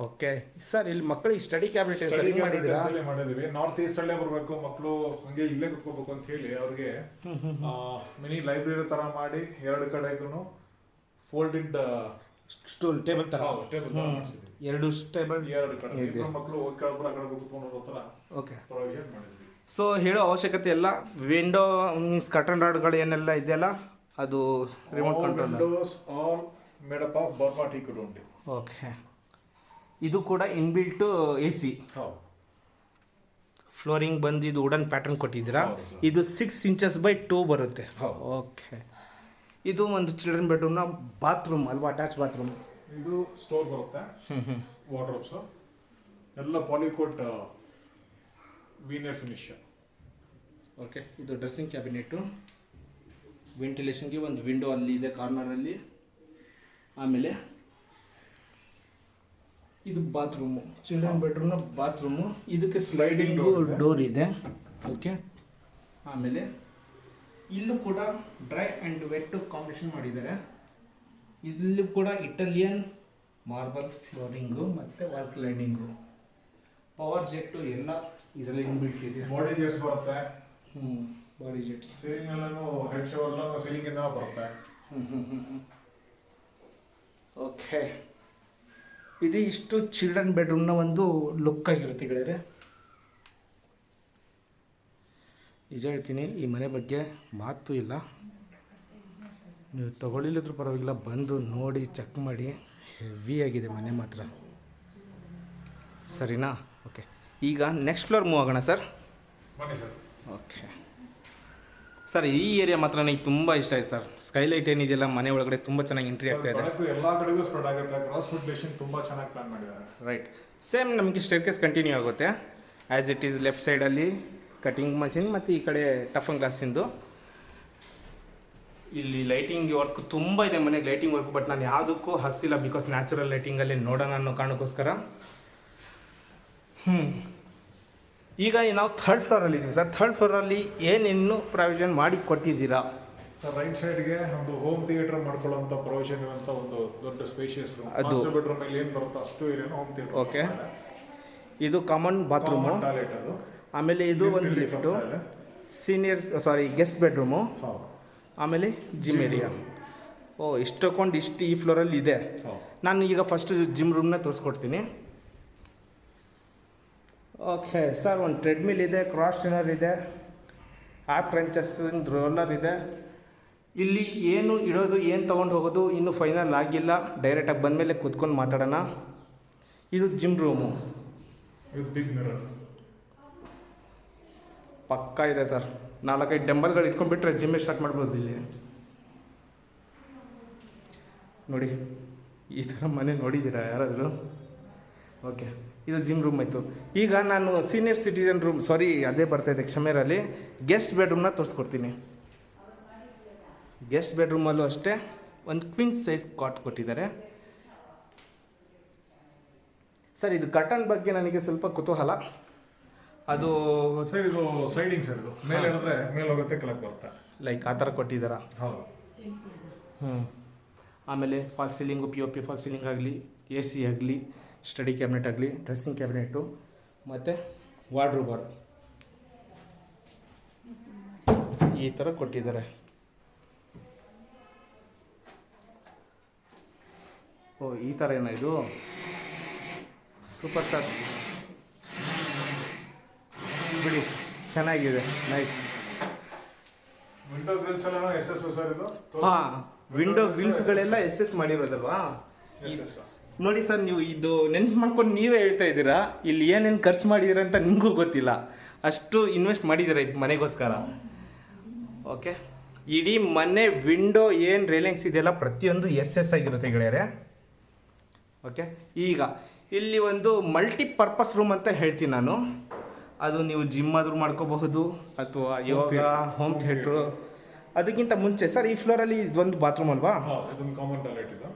Okay sir. ಇಲ್ಲಿ ಮಕ್ಕಳಿಗೆ ಸ್ಟಡಿ ಕ್ಯಾಬಿನೆಟ್ ಸೆಟ್ಟಿಂಗ್ ಮಾಡಿದ್ದೀರಾ? ಮಾಡಿದ್ದೀವಿ. ನಾರ್ತ್ ಈಸ್ಟ್ ಅಲ್ಲೇ ಬರಬೇಕು ಮಕ್ಕಳು, ಹಂಗೆ ಇಲ್ಲೇ ಕುತ್ಕೋಬೇಕು ಅಂತ ಹೇಳಿ ಅವ್ರಿಗೆ ಮಿನಿ ಲೈಬ್ರರಿ ತರ ಮಾಡಿ 2 ಕಡೆಗೂ ಫೋಲ್ಡೆಡ್ ಸ್ಟೂಲ್ ಟೇಬಲ್ ಥರ. ಟೇಬಲ್ ಮಾಡಿಸಿದ್ವಿ. 2 ಟೇಬಲ್ 2 ಕಡೆ ಮಕ್ಕಳು ಹೋಗಿ ಕೆಳಗಡೆ ಆ ಕಡೆ ಕೂತ್ಕೊಂಡು ಹೋಗೋ ಥರ ಓಕೆ ಪ್ರೊವಿಷನ್ ಮಾಡಿದ್ವಿ. ಸೊ ಹೇಳೋ ಅವಶ್ಯಕತೆ ಇಲ್ಲ. ವಿಂಡೋ ಮೀನ್ಸ್ ಕರ್ಟನ್ ರಾಡ್ಗಳು ಏನೆಲ್ಲ ಇದೆಯಲ್ಲ, ಅದು remote control. Windows all made up of Burma teakwood only. Okay. ಇದು ಕೂಡ ಇನ್ಬಿಲ್ಟ್ AC. ಫ್ಲೋರಿಂಗ್ ಬಂದು ಇದು ವುಡನ್ ಪ್ಯಾಟರ್ನ್ ಕೊಟ್ಟಿದ್ದೀರಾ? ಇದು 6 inches by 2 ಬರುತ್ತೆ. ಓಕೆ. ಇದು ಒಂದು ಚಿಲ್ಡ್ರನ್ ಬೆಡ್ರೂಮ್ನ ಬಾತ್ರೂಮ್ ಅಲ್ವಾ? Attach bathroom. ಇದು ಸ್ಟೋರ್ ಬರುತ್ತೆ, ವಾರ್ಡ್ರೋಬ್ಸ್ ಎಲ್ಲ ಪಾಲಿಕೋಟ್ ವೀನರ್ ಫಿನಿಶ್. ಓಕೆ. ಇದು ಡ್ರೆಸ್ಸಿಂಗ್ ಕ್ಯಾಬಿನೆಟ್ಟು. ವೆಂಟಿಲೇಷನ್ಗೆ ಒಂದು ವಿಂಡೋ ಅಲ್ಲಿ ಇದೆ ಕಾರ್ನರಲ್ಲಿ. ಆಮೇಲೆ ಇದು ಬಾತ್ರೂಮು, ಚಿಲ್ಡ್ರನ್ ಬೆಡ್ರೂಮ್ನ ಬಾತ್ರೂಮು. ಇದಕ್ಕೆ ಸ್ಲೈಡಿಂಗ್ ಡೋರ್ ಇದೆ. ಓಕೆ. ಆಮೇಲೆ ಇಲ್ಲೂ ಕೂಡ ಡ್ರೈ ಆ್ಯಂಡ್ ವೆಟ್ ಕಾಂಬಿನೇಷನ್ ಮಾಡಿದ್ದಾರೆ. ಇಲ್ಲೂ ಕೂಡ ಇಟಾಲಿಯನ್ ಮಾರ್ಬಲ್ ಫ್ಲೋರಿಂಗು ಮತ್ತು ವಾಲ್ ಕ್ಲೈನಿಂಗು. ಪವರ್ ಜೆಟ್ಟು ಎಲ್ಲ ಇದರಲ್ಲಿ ಇನ್ಬಿಲ್ಟ್ ಇದೆ. ಬಾಡಿ ಜೆಟ್ಸ್ ಬರುತ್ತೆ. Body jets. ಸೀಲಿಂಗ್ ಎಲ್ಲನೂ ಹೆಡ್ ಶವರ್ ಎಲ್ಲ ಸೀಲಿಂಗ್ ಇಂದ ಬರುತ್ತೆ. ಓಕೆ. ಇದು ಇಷ್ಟು ಚಿಲ್ಡ್ರನ್ ಬೆಡ್ರೂಮ್ನ ಒಂದು ಲುಕ್ ಆಗಿರುತ್ತೆ ಗೆಳೆಯರೆ. ನಿಜ ಹೇಳ್ತೀನಿ, ಈ ಮನೆ ಬಗ್ಗೆ ಮಾತು ಇಲ್ಲ. ನೀವು ತಗೊಳ್ಳಿಲ್ಲದ್ರೂ ಪರವಾಗಿಲ್ಲ, ಬಂದು ನೋಡಿ ಚೆಕ್ ಮಾಡಿ. ಹೆವಿ ಆಗಿದೆ ಮನೆ ಮಾತ್ರ. ಸರಿನಾ? ಓಕೆ, ಈಗ ನೆಕ್ಸ್ಟ್ ಫ್ಲೋರ್ ಮೂವ್ ಆಗೋಣ ಸರ್. ಬನ್ನಿ ಸರ್. ಓಕೆ ಸರ್, ಈ ಏರಿಯಾ ಮಾತ್ರ ನನಗೆ ತುಂಬ ಇಷ್ಟ ಆಯ್ತು ಸರ್. ಸ್ಕೈಲೈಟ್ ಏನಿದೆಯಲ್ಲ ಮನೆ ಒಳಗಡೆ ತುಂಬ ಚೆನ್ನಾಗಿ ಎಂಟ್ರಿ ಆಗ್ತಾ ಇದೆ. ಎಲ್ಲ ಕಡೆಗೂ ಸ್ಪ್ರೆಡ್ ಆಗುತ್ತೆ. ಕ್ರಾಸ್ ವೆಂಟಿಲೇಷನ್ ತುಂಬ ಚೆನ್ನಾಗಿ ಪ್ಲಾನ್ ಮಾಡಿದ್ದಾರೆ. ರೈಟ್, ಸೇಮ್ ನಮಗೆ ಸ್ಟೇರ್ಕೇಸ್ ಕಂಟಿನ್ಯೂ ಆಗುತ್ತೆ ಆ್ಯಸ್ ಇಟ್ ಈಸ್. ಲೆಫ್ಟ್ ಸೈಡಲ್ಲಿ ಕಟಿಂಗ್ ಮಷಿನ್ ಮತ್ತು ಈ ಕಡೆ ಟಫನ್ ಗ್ಲಾಸಿಂದು. ಇಲ್ಲಿ ಲೈಟಿಂಗ್ ವರ್ಕ್ ತುಂಬ ಇದೆ ಮನೆಗೆ, ಲೈಟಿಂಗ್ ವರ್ಕ್. ಬಟ್ ನಾನು ಯಾವುದಕ್ಕೂ ಹಾಕ್ಸಿಲ್ಲ ಬಿಕಾಸ್ ನ್ಯಾಚುರಲ್ ಲೈಟಿಂಗಲ್ಲಿ ನೋಡೋಣ ಅನ್ನೋ ಕಾರಣಕ್ಕೋಸ್ಕರ. ಈಗ ನಾವು ಥರ್ಡ್ ಫ್ಲೋರಲ್ಲಿ ಇದ್ದೀವಿ ಸರ್. ಥರ್ಡ್ ಫ್ಲೋರಲ್ಲಿ ಏನೇನು ಪ್ರಾವಿಷನ್ ಮಾಡಿ ಕೊಟ್ಟಿದ್ದೀರಾ ಸರ್? ರೈಟ್ ಸೈಡ್ಗೆ ಒಂದು ಹೋಮ್ ಥಿಯೇಟರ್ ಮಾಡ್ಕೊಳ್ಳೋಂಥ ಪ್ರೊವಿಷನ್ ಇರುವಂಥ ಒಂದು ದೊಡ್ಡ ಸ್ಪೇಷಿಯಸ್ ರೂಮ್. ಅದು ಮಾಸ್ಟರ್ ಬೆಡ್ರೂಮ್ ಅಲ್ಲಿ ಏನು ಬರುತ್ತೋ ಅಷ್ಟು ಏರಿಯಾನು ಹೋಮ್ ಥಿಯೇಟರ್. ಓಕೆ, ಇದು ಕಾಮನ್ ಬಾತ್ರೂಮು, ಟಾಯ್ಲೆಟ್ ಅದು. ಆಮೇಲೆ ಇದು ಒಂದು ಲಿಫ್ಟು, ಸೀನಿಯರ್ಸ್ ಗೆಸ್ಟ್ ಬೆಡ್ರೂಮು, ಆಮೇಲೆ ಜಿಮ್ ಏರಿಯಾ. ಓ, ಇಷ್ಟು ತಗೊಂಡು ಇಷ್ಟು ಈ ಫ್ಲೋರಲ್ಲಿ ಇದೆ. ನಾನು ಈಗ ಫಸ್ಟ್ ಜಿಮ್ ರೂಮ್ನ ತೋರಿಸ್ಕೊಡ್ತೀನಿ. ಓಕೆ ಸರ್, ಒಂದು ಟ್ರೆಡ್ಮಿಲ್ ಇದೆ, ಕ್ರಾಸ್ ಟ್ರೈನರ್ ಇದೆ, ಆ್ಯಪ್ ಕ್ರಂಚಸ್ ರೋಲರ್ ಇದೆ. ಇಲ್ಲಿ ಏನು ಇಡೋದು, ಏನು ತೊಗೊಂಡು ಹೋಗೋದು ಇನ್ನೂ ಫೈನಲ್ ಆಗಿಲ್ಲ. ಡೈರೆಕ್ಟಾಗಿ ಬಂದಮೇಲೆ ಕೂತ್ಕೊಂಡು ಮಾತಾಡೋಣ. ಇದು gym room with big mirror. ಪಕ್ಕಾ ಇದೆ ಸರ್. 4-5 ಡಂಬಲ್ಗಳು ಇಟ್ಕೊಂಡ್ಬಿಟ್ರೆ ಜಿಮ್ಮೇ ಸ್ಟಾರ್ಟ್ ಮಾಡ್ಬೋದು ಇಲ್ಲಿ. ನೋಡಿ, ಈ ಥರ ಮನೆ ನೋಡಿದ್ದೀರಾ ಯಾರಾದರೂ? ಓಕೆ, ಇದು ಜಿಮ್ ರೂಮ್ ಆಯಿತು. ಈಗ ನಾನು ಸೀನಿಯರ್ ಸಿಟಿಜನ್ ರೂಮ್, ಸಾರಿ ಅದೇ ಬರ್ತಾಯಿದೆ ಕ್ಷಮೆರಲ್ಲಿ, ಗೆಸ್ಟ್ ಬೆಡ್ರೂಮ್ನ ತೋರಿಸ್ಕೊಡ್ತೀನಿ. ಗೆಸ್ಟ್ ಬೆಡ್ರೂಮಲ್ಲೂ ಅಷ್ಟೇ ಒಂದು ಕ್ವೀನ್ ಸೈಜ್ ಕಾಟ್ ಕೊಟ್ಟಿದ್ದಾರೆ ಸರ್. ಇದು ಕರ್ಟನ್ ಬಗ್ಗೆ ನನಗೆ ಸ್ವಲ್ಪ ಕುತೂಹಲ. ಅದು ಸರ್ ಇದು ಸ್ಲೈಡಿಂಗ್ ಸರ್. ಇದು ಮೇಲೆ ಹೇಳಿದ್ರೆ ಮೇಲೆ ಹೋಗುತ್ತೆ, ಕೆಳಗೆ ಬರುತ್ತೆ. ಲೈಕ್ ಆ ಥರ ಕೊಟ್ಟಿದ್ದಾರಾ? ಹೌದು. ಆಮೇಲೆ fall ceiling, POP fall ceiling ಆಗಲಿ, AC ಆಗಲಿ, ಸ್ಟಡಿ ಕ್ಯಾಬಿನೆಟ್ ಆಗಲಿ, ಡ್ರೆಸ್ಸಿಂಗ್ ಕ್ಯಾಬಿನೆಟು ಮತ್ತು ವಾರ್ಡ್ರೋಬರ್ ಈ ಥರ ಕೊಟ್ಟಿದ್ದಾರೆ. ಓ, ಈ ಥರ ಏನೋ ಇದು? ಸೂಪರ್ ಸರ್, ಬಿಡಿ, ಚೆನ್ನಾಗಿದೆ, ನೈಸ್. ವಿಂಡೋ ಗ್ರಿಲ್ಸ್ ಎಲ್ಲ SS ಸರ್ ಇದು. ಹಾಂ, ವಿಂಡೋ ಗ್ರಿಲ್ಸ್ಗಳೆಲ್ಲ SS ಮಾಡಿರೋದಲ್ವಾ? SS. ನೋಡಿ ಸರ್, ನೀವು ಇದು ನೆನ್ಪು ಮಾಡ್ಕೊಂಡು ನೀವೇ ಹೇಳ್ತಾ ಇದ್ದೀರಾ. ಇಲ್ಲಿ ಏನೇನು ಖರ್ಚು ಮಾಡಿದ್ದೀರಾ ಅಂತ ನಿಮಗೂ ಗೊತ್ತಿಲ್ಲ, ಅಷ್ಟು ಇನ್ವೆಸ್ಟ್ ಮಾಡಿದ್ದೀರಾ ಈ ಮನೆಗೋಸ್ಕರ. ಓಕೆ, ಇಡೀ ಮನೆ ವಿಂಡೋ ಏನು ರೇಲಿಂಗ್ಸ್ ಇದೆಯಲ್ಲ ಪ್ರತಿಯೊಂದು SS ಆಗಿರುತ್ತೆ ಗೆಳೆಯರೆ. ಓಕೆ, ಈಗ ಇಲ್ಲಿ ಒಂದು ಮಲ್ಟಿಪರ್ಪಸ್ ರೂಮ್ ಅಂತ ಹೇಳ್ತೀನಿ ನಾನು. ಅದು ನೀವು ಜಿಮ್ ಆದರೂ ಮಾಡ್ಕೋಬಹುದು ಅಥವಾ ಯೋಗ, ಹೋಮ್ ಥಿಯೇಟ್ರು. ಅದಕ್ಕಿಂತ ಮುಂಚೆ ಸರ್, ಈ ಫ್ಲೋರಲ್ಲಿ ಇದೊಂದು ಬಾತ್ರೂಮ್ ಅಲ್ವಾ? ಇದೊಂದು ಕಾಮನ್ ಟಾಯ್ಲೆಟ್ ಇದು.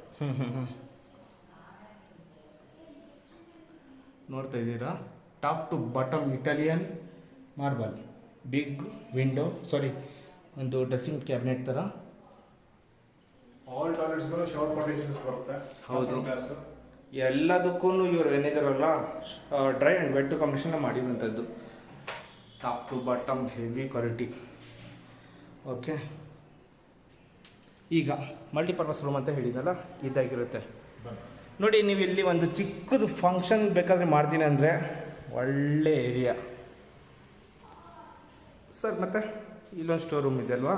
ನೋಡ್ತಾ ಇದ್ದೀರಾ, top to bottom Italian marble, big window, sorry ಒಂದು ಡ್ರೆಸ್ಸಿಂಗ್ ಕ್ಯಾಬಿನೆಟ್ ಥರ. ಆಲ್ ಟಾಯ್ಲೆಟ್ಸ್ಗಳು ಶವರ್ ಪಾರ್ಟಿಷನ್ಸ್ ಬರುತ್ತೆ. ಹೌದು, ಎಲ್ಲದಕ್ಕೂ ಇವರು ಏನಿದಾರಲ್ಲ ಡ್ರೈ ಆ್ಯಂಡ್ ವೆಟ್ ಕಾಂಬಿನೇಷನ್ ಮಾಡಿರುವಂಥದ್ದು. Top to bottom heavy quality. Okay, ಈಗ ಮಲ್ಟಿಪರ್ಪಸ್ ರೂಮ್ ಅಂತ ಹೇಳಿದ್ನಲ್ಲ, ಇದಾಗಿರುತ್ತೆ ನೋಡಿ. ನೀವು ಇಲ್ಲಿ ಒಂದು ಚಿಕ್ಕದು ಫಂಕ್ಷನ್ ಬೇಕಾದರೆ ಮಾಡ್ತೀನಿ ಅಂದರೆ ಒಳ್ಳೆ ಏರಿಯಾ ಸರ್. ಮತ್ತು ಇಲ್ಲೊಂದು ಸ್ಟೋರ್ ರೂಮ್ ಇದೆ ಅಲ್ವಾ?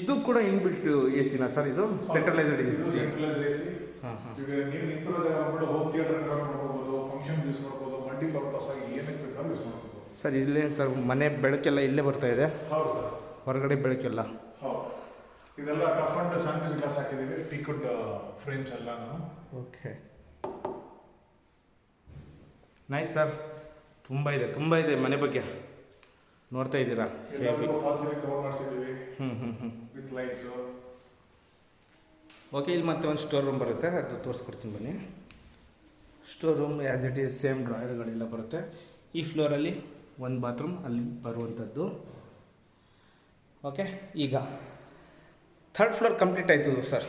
ಇದು ಕೂಡ ಇನ್ಬಿಲ್ಟ್ AC ಸರ್? ಇದು ಸೆಂಟ್ರಲೈಸ್ಡ್ AC. ಹಾಂ ಹಾಂ. ಈಗ ನೀವು ನಿಂತಿರೋ ಜಾಗ ಹೋಮ್ ಥಿಯೇಟರ್ ಮಾಡ್ಕೋಬೋದು, ಫಂಕ್ಷನ್ ಯೂಸ್ ಮಾಡ್ಬೋದು, ಮಲ್ಟಿಪರ್ಪಸ್ ಆಗಿ ಏನಕ್ಕೆ ಬೇಕಾದ್ರೂ ಯೂಸ್ ಮಾಡ್ಬೋದು ಸರ್. ಇಲ್ಲೇ ಸರ್ ಮನೆ ಬೆಳಕೆಲ್ಲ ಇಲ್ಲೇ ಬರ್ತಾ ಇದೆ. ಹೌದು ಸರ್, ಹೊರಗಡೆ ಬೆಳಕೆಲ್ಲ. ಹೌದು, ಇದೆಲ್ಲ ಟಫ್ ಅಂಡ್ ಸನ್ರೈಸ್ ಗ್ಲಾಸ್ ಹಾಕಿದ್ದೀವಿ, ಟೀಕ್ವುಡ್ ಫ್ರೇಮ್ಸ್ ಎಲ್ಲ. Okay, nice sir. ತುಂಬ ಇದೆ ಮನೆ ಬಗ್ಗೆ ನೋಡ್ತಾ ಇದ್ದೀರಾ. With lights. ಓಕೆ, ಇಲ್ಲಿ ಮತ್ತೆ ಒಂದು ಸ್ಟೋರ್ ರೂಮ್ ಬರುತ್ತೆ, ಅದು ತೋರಿಸ್ಕೊಡ್ತೀನಿ ಬನ್ನಿ. Store room as it is same ಡ್ರಾಯರ್ಗಳೆಲ್ಲ ಬರುತ್ತೆ. ಈ ಫ್ಲೋರಲ್ಲಿ ಒಂದು ಬಾತ್ರೂಮ್ ಅಲ್ಲಿ ಬರುವಂಥದ್ದು. ಓಕೆ, ಈಗ ಥರ್ಡ್ ಫ್ಲೋರ್ ಕಂಪ್ಲೀಟ್ ಆಯಿತು ಸರ್.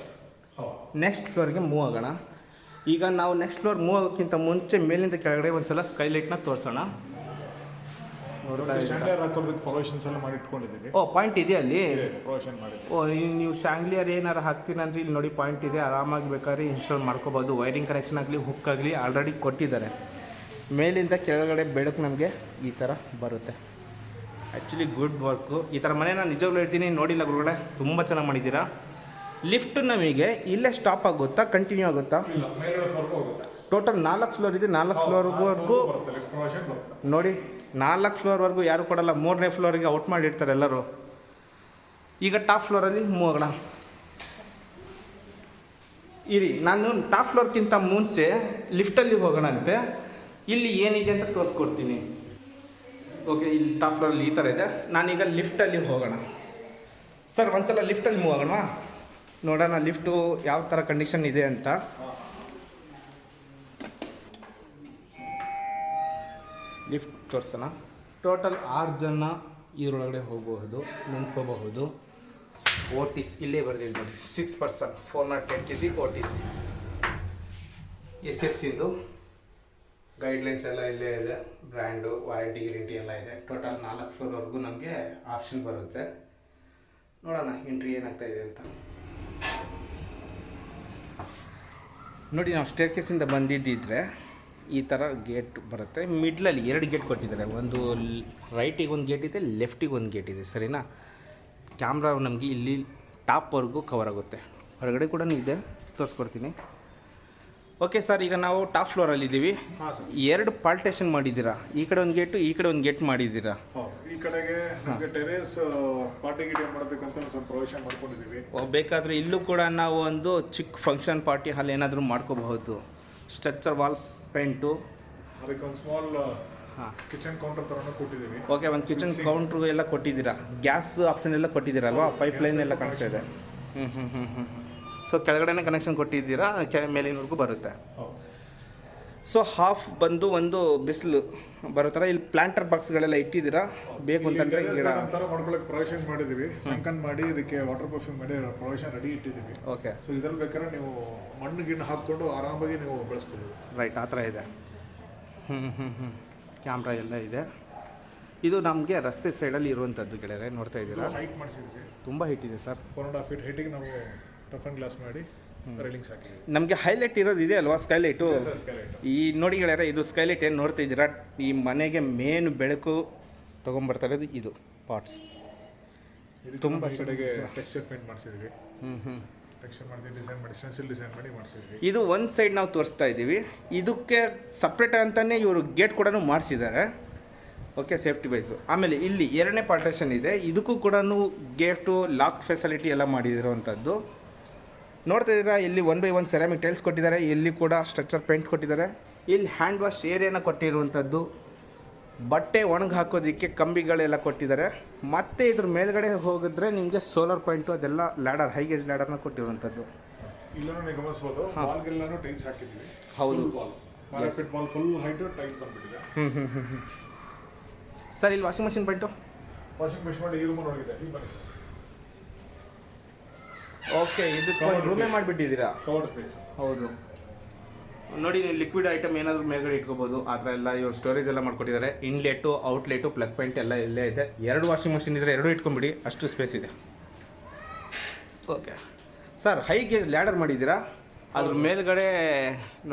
ನೆಕ್ಸ್ಟ್ ಫ್ಲೋರ್ಗೆ ಮೂವ್ ಆಗೋಣ. ಈಗ ನಾವು ನೆಕ್ಸ್ಟ್ ಫ್ಲೋರ್ ಮೂವ್ ಆಗೋಕ್ಕಿಂತ ಮುಂಚೆ ಮೇಲಿಂದ ಕೆಳಗಡೆ ಒಂದು ಸಲ ಸ್ಕೈಲೈಟ್ನ ತೋರಿಸೋಣ. ಸ್ಟ್ಯಾಂಡರ್ಡ್ ಹಾಕೋದಕ್ಕೆ ಪ್ರೊವಿಷನ್ಸ್ ಎಲ್ಲ ಮಾಡಿ ಇಟ್ಕೊಂಡಿದ್ದೀವಿ. ಓ, ಪಾಯಿಂಟ್ ಇದೆ ಅಲ್ಲಿ? ಪ್ರೊವಿಷನ್ ಮಾಡಿ. ಓ, ನೀವು ಶಾಂಗ್ಲಿಯರ್ ಏನಾರು ಹಾಕ್ತೀನಿ ಅಂದರೆ ಇಲ್ಲಿ ನೋಡಿ ಪಾಯಿಂಟ್ ಇದೆ, ಆರಾಮಾಗಿ ಬೇಕಾದ್ರೆ ಇನ್ಸ್ಟಾಲ್ ಮಾಡ್ಕೋಬೋದು. ವೈರಿಂಗ್ ಕನೆಕ್ಷನ್ ಆಗಲಿ, ಹುಕ್ ಆಗಲಿ ಆಲ್ರೆಡಿ ಕೊಟ್ಟಿದ್ದಾರೆ. ಮೇಲಿಂದ ಕೆಳಗಡೆ ಬೆಳಕು ನಮಗೆ ಈ ಥರ ಬರುತ್ತೆ. Actually good work. ಈ ಥರ ಮನೆ ನಾನು ನಿಜವಾಗ್ಲೂ ಹೇಳ್ತೀನಿ, ನೋಡಿಲ್ಲ ಗುರುಗಳೇ, ತುಂಬ ಚೆನ್ನಾಗಿ ಮಾಡಿದ್ದೀರಾ. ಲಿಫ್ಟ್ ನಮಗೆ ಇಲ್ಲೇ ಸ್ಟಾಪ್ ಆಗುತ್ತಾ, ಕಂಟಿನ್ಯೂ ಆಗುತ್ತಾ? ಇಲ್ಲ, ಮೇಲ್ಗಡೆ ಹೋಗುತ್ತೆ. ಟೋಟಲ್ 4 ಫ್ಲೋರ್ ಇದೆ. 4 ಫ್ಲೋರ್ವರೆಗೂ ಬರುತ್ತೆ, ಲಿಫ್ಟ್ ಪ್ರೊವಿಷನ್ ಬರುತ್ತೆ. ನೋಡಿ 4 ಫ್ಲೋರ್ವರೆಗೂ ಯಾರು ಕೊಡಲ್ಲ. 3ನೇ ಫ್ಲೋರಿಗೆ ಔಟ್ ಮಾಡಿರ್ತಾರೆ ಎಲ್ಲರೂ. ಈಗ ಟಾಪ್ ಫ್ಲೋರಲ್ಲಿ ಮೂವ್ ಆಗೋಣ ಇರಿ. ನಾನು ಟಾಪ್ ಫ್ಲೋರ್ಗಿಂತ ಮುಂಚೆ ಲಿಫ್ಟಲ್ಲಿ ಹೋಗೋಣ ಅಂತೆ. ಇಲ್ಲಿ ಏನಿದೆ ಅಂತ ತೋರಿಸ್ಕೊಡ್ತೀನಿ. ಓಕೆ, ಇಲ್ಲಿ ಟಾಪ್ ಫ್ಲೋರಲ್ಲಿ ಈ ಥರ ಇದೆ. ನಾನೀಗ ಲಿಫ್ಟಲ್ಲಿ ಹೋಗೋಣ. ಸರ್ ಒಂದ್ಸಲ ಲಿಫ್ಟಲ್ಲಿ ಮೂವ್ ಆಗೋಣ, ನೋಡೋಣ ಲಿಫ್ಟು ಯಾವ ಥರ ಕಂಡೀಷನ್ ಇದೆ ಅಂತ. ಲಿಫ್ಟ್ ತೋರಿಸೋಣ. ಟೋಟಲ್ 6 ಜನ ಇದರೊಳಗಡೆ ಹೋಗಬಹುದು, ನಿಂತ್ಕೋಬಹುದು. ಓಟಿಸ್ ಇಲ್ಲೇ ಬರ್ದಿದೆ ನೋಡಿ, 6 ಪರ್ಸನ್ 410 kg ಓಟಿಸ್. SSCದು ಗೈಡ್ಲೈನ್ಸ್ ಎಲ್ಲ ಇಲ್ಲೇ ಇದೆ. ಬ್ರ್ಯಾಂಡು, ವಾರಂಟಿ ಗ್ಯಾರಂಟಿ ಎಲ್ಲ ಇದೆ. ಟೋಟಲ್ 4 ಫ್ಲೋರ್ವರೆಗೂ ನಮಗೆ ಆಪ್ಷನ್ ಬರುತ್ತೆ. ನೋಡೋಣ ಎಂಟ್ರಿ ಏನಾಗ್ತಾ ಇದೆ ಅಂತ. ನೋಡಿ, ನಾವು ಸ್ಟೇರ್ಕೇಸಿಂದ ಬಂದಿದ್ದಿದ್ರೆ ಈ ಥರ ಗೇಟ್ ಬರುತ್ತೆ. ಮಿಡ್ಲಲ್ಲಿ 2 ಗೇಟ್ ಕೊಟ್ಟಿದ್ದಾರೆ. ಒಂದು ರೈಟಿಗೆ ಒಂದು ಗೇಟ್ ಇದೆ, ಲೆಫ್ಟಿಗೆ ಒಂದು ಗೇಟ್ ಇದೆ. ಸರಿನಾ? ಕ್ಯಾಮ್ರಾ ನಮಗೆ ಇಲ್ಲಿ ಟಾಪ್ವರೆಗೂ ಕವರ್ ಆಗುತ್ತೆ. ಹೊರಗಡೆ ಕೂಡ ಇದೆ, ತೋರಿಸ್ಕೊಡ್ತೀನಿ. ಓಕೆ ಸರ್, ಈಗ ನಾವು ಟಾಪ್ ಫ್ಲೋರಲ್ಲಿ ಇದ್ದೀವಿ. 2 ಪಾರ್ಟೇಷನ್ ಮಾಡಿದ್ದೀರಾ. ಈ ಕಡೆ ಒಂದು ಗೇಟು, ಈ ಕಡೆ ಒಂದು ಗೇಟ್ ಮಾಡಿದ್ದೀರಾ. ಈ ಕಡೆಗೆ ನಮಗೆ ಟೆರೇಸ್ ಪಾರ್ಟಿ ಗಿಟಿ ಮಾಡೋದಕ್ಕಂತ ಒಂದು ಸ್ವಲ್ಪ ಪ್ರೊವಿಷನ್ ಮಾಡ್ಕೊಂಡಿದ್ದೀವಿ. ಬೇಕಾದರೆ ಇಲ್ಲೂ ಕೂಡ ನಾವು ಒಂದು ಚಿಕ್ಕ ಫಂಕ್ಷನ್ ಪಾರ್ಟಿ ಹಾಲ್ ಏನಾದರೂ ಮಾಡ್ಕೋಬಹುದು. ಸ್ಟ್ರಕ್ಚರ್ ವಾಲ್ ಪೇಂಟು, ಅದಕ್ಕೆ ಒಂದು ಸ್ಮಾಲ್ ಕಿಚನ್ ಕೌಂಟರ್ ಥರನೂ ಕೊಟ್ಟಿದ್ದೀವಿ. ಓಕೆ, ಒಂದು ಕಿಚನ್ ಕೌಂಟ್ರು ಎಲ್ಲ ಕೊಟ್ಟಿದ್ದೀರಾ. ಗ್ಯಾಸ್ ಆಪ್ಷನ್ ಎಲ್ಲ ಕೊಟ್ಟಿದ್ದೀರಲ್ವಾ, ಪೈಪ್ ಲೈನ್ ಎಲ್ಲ ಕಾಣಿಸ್ತಾ ಇದೆ. ಸೊ ಕೆಳಗಡೆನೇ ಕನೆಕ್ಷನ್ ಕೊಟ್ಟಿದ್ದೀರಾ, ಮೇಲಿನವರೆಗೂ ಬರುತ್ತೆ. ಸೊ ಹಾಫ್ ಬಂದು ಒಂದು ಬಿಸಿಲು ಬರೋ ಥರ ಇಲ್ಲಿ ಪ್ಲಾಂಟರ್ ಬಾಕ್ಸ್ಗಳೆಲ್ಲ ಇಟ್ಟಿದ್ದೀರಾ. ಬೇಕು ಅಂತಂದರೆ ಮಾಡ್ಕೊಳ್ಳೋಕೆ ಪ್ರೊವಿಷನ್ ಮಾಡಿದ್ದೀವಿ. ಸಂಕನ್ ಮಾಡಿ ಇದಕ್ಕೆ ವಾಟರ್ ಪ್ರೂಫಿಂಗ್ ಮಾಡಿ ಪ್ರೊವಿಷನ್ ರೆಡಿ ಇಟ್ಟಿದ್ದೀವಿ. ಓಕೆ, ಸೊ ಇದ್ರಲ್ಲಿ ಬೇಕಾದ್ರೆ ನೀವು ಮಣ್ಣು ಗಿಣ್ಣು ಹಾಕ್ಕೊಂಡು ಆರಾಮಾಗಿ ನೀವು ಬೆಳೆಸ್ಕೊಬೋದು. ರೈಟ್, ಆ ಥರ ಇದೆ. ಕ್ಯಾಮ್ರಾ ಎಲ್ಲ ಇದೆ. ಇದು ನಮಗೆ ರಸ್ತೆ ಸೈಡಲ್ಲಿ ಇರುವಂಥದ್ದು ಗೆಳೆಯರೆ, ನೋಡ್ತಾ ಇದ್ದೀರಾ. ಹೈಟ್ ಮಾಡಿಸಿದ್ವಿ, ತುಂಬ ಹೈಟ್ ಇದೆ ಸರ್. 4.5 feet ಹೈಟಿಗೆ ನಾವು ಟಫನ್ ಗ್ಲಾಸ್ ಮಾಡಿ ರೈಲಿಂಗ್ಸ್ ಹಾಕಿದ್ವಿ. ನಮಗೆ ಹೈಲೈಟ್ ಇರೋದು ಇದೆ ಅಲ್ವಾ, ಸ್ಕೈಲೈಟು. ಈ ನೋಡಿ ಗೆಳೆಯರೆ, ಇದು ಸ್ಕೈಲೈಟ್ ಏನು ನೋಡ್ತಾ ಇದ್ದೀರಾ. ಈ ಮನೆಗೆ ಮೇನ್ ಬೆಳಕು ತೊಗೊಂಬರ್ತಾ ಇರೋದು ಇದು ಪಾಟ್ಸ್. ತುಂಬ ಕಡೆಗೆ ಟೆಕ್ಸ್ಚರ್ ಪೇಂಟ್ ಮಾಡಿಸಿದ್ವಿ. ಟೆಕ್ಸ್ಚರ್ ಮಾಡಿ ಡಿಸೈನ್ ಮಾಡಿ ಸ್ಟೆನ್ಸಿಲ್ ಡಿಸೈನ್ ಮಾಡಿ ಮಾಡಿಸಿದ್ವಿ. ಇದು ಒಂದು ಸೈಡ್ ನಾವು ತೋರಿಸ್ತಾ ಇದ್ದೀವಿ. ಇದಕ್ಕೆ ಸಪ್ರೇಟ್ ಅಂತಲೇ ಇವರು ಗೇಟ್ ಕೂಡ ಮಾಡಿಸಿದ್ದಾರೆ. Okay, safety wise. ಆಮೇಲೆ ಇಲ್ಲಿ 2ನೇ ಪಾರ್ಟೇಷನ್ ಇದೆ. ಇದಕ್ಕೂ ಕೂಡ ಗೇಟು ಲಾಕ್ ಫೆಸಿಲಿಟಿ ಎಲ್ಲ ಮಾಡಿದಿರುವಂಥದ್ದು ನೋಡ್ತಾ ಇದ್ದೀರಾ. ಇಲ್ಲಿ 1x1 ಸೆರಾಮಿಕ್ ಟೈಲ್ಸ್ ಕೊಟ್ಟಿದ್ದಾರೆ. ಇಲ್ಲಿ ಕೂಡ ಸ್ಟ್ರಕ್ಚರ್ ಪೇಂಟ್ ಕೊಟ್ಟಿದ್ದಾರೆ. ಇಲ್ಲಿ ಹ್ಯಾಂಡ್ ವಾಶ್ ಏರಿಯಾನ ಕೊಟ್ಟಿರುವಂಥದ್ದು. ಬಟ್ಟೆ ಒಣಗಿ ಹಾಕೋದಕ್ಕೆ ಕಂಬಿಗಳೆಲ್ಲ ಕೊಟ್ಟಿದ್ದಾರೆ. ಮತ್ತು ಇದ್ರ ಮೇಲ್ಗಡೆ ಹೋಗಿದ್ರೆ ನಿಮಗೆ ಸೋಲಾರ್ ಪಾಯಿಂಟು ಅದೆಲ್ಲ ಲ್ಯಾಡರ್, ಹೈಗೇಜ್ ಲ್ಯಾಡರ್ನ ಕೊಟ್ಟಿರುವಂಥದ್ದು. ಇಲ್ಲೂ ನೀವು ಗಮನಿಸ್ಬೋದು, ವಾಲ್ಗೆಲ್ಲನೂ ಟೈಲ್ಸ್ ಹಾಕಿದ್ದೀವಿ. ಹೌದು, ಪಾರಾಪೆಟ್ ವಾಲ್ ಫುಲ್ ಹೈಟು ಟೈಲ್ ಬಂದ್ಬಿಟ್ಟಿದೆ. ಸರ್ ಇಲ್ಲಿ washing machine point, washing machine ಮಾಡಿ ಈ ರೂಮ್ ನೋಡಿದೆ. ಇಲ್ಲಿ ಬನ್ನಿ ಸರ್. ಓಕೆ, ಇದಕ್ಕೆ ರೂಮೇ ಮಾಡಿಬಿಟ್ಟಿದ್ದೀರಾ. Covered space. ಹೌದು ನೋಡಿ, ನೀವು ಲಿಕ್ವಿಡ್ ಐಟಮ್ ಏನಾದರೂ ಮೇಲ್ಗಡೆ ಇಟ್ಕೋಬೋದು. ಆ ಥರ ಎಲ್ಲ ಇವ್ರು ಸ್ಟೋರೇಜ್ ಎಲ್ಲ ಮಾಡ್ಕೊಟ್ಟಿದ್ದಾರೆ. ಇನ್ಲೆಟು, ಔಟ್ಲೆಟು, ಪ್ಲಗ್ ಪಾಯಿಂಟ್ ಎಲ್ಲ ಇಲ್ಲೇ ಇದೆ. 2 ವಾಷಿಂಗ್ ಮಷಿನ್ ಇದ್ದರೆ 2 ಇಟ್ಕೊಂಬಿಡಿ, ಅಷ್ಟು ಸ್ಪೇಸ್ ಇದೆ. Okay sir, high gauge ladder ಮಾಡಿದ್ದೀರಾ. ಅದ್ರ ಮೇಲ್ಗಡೆ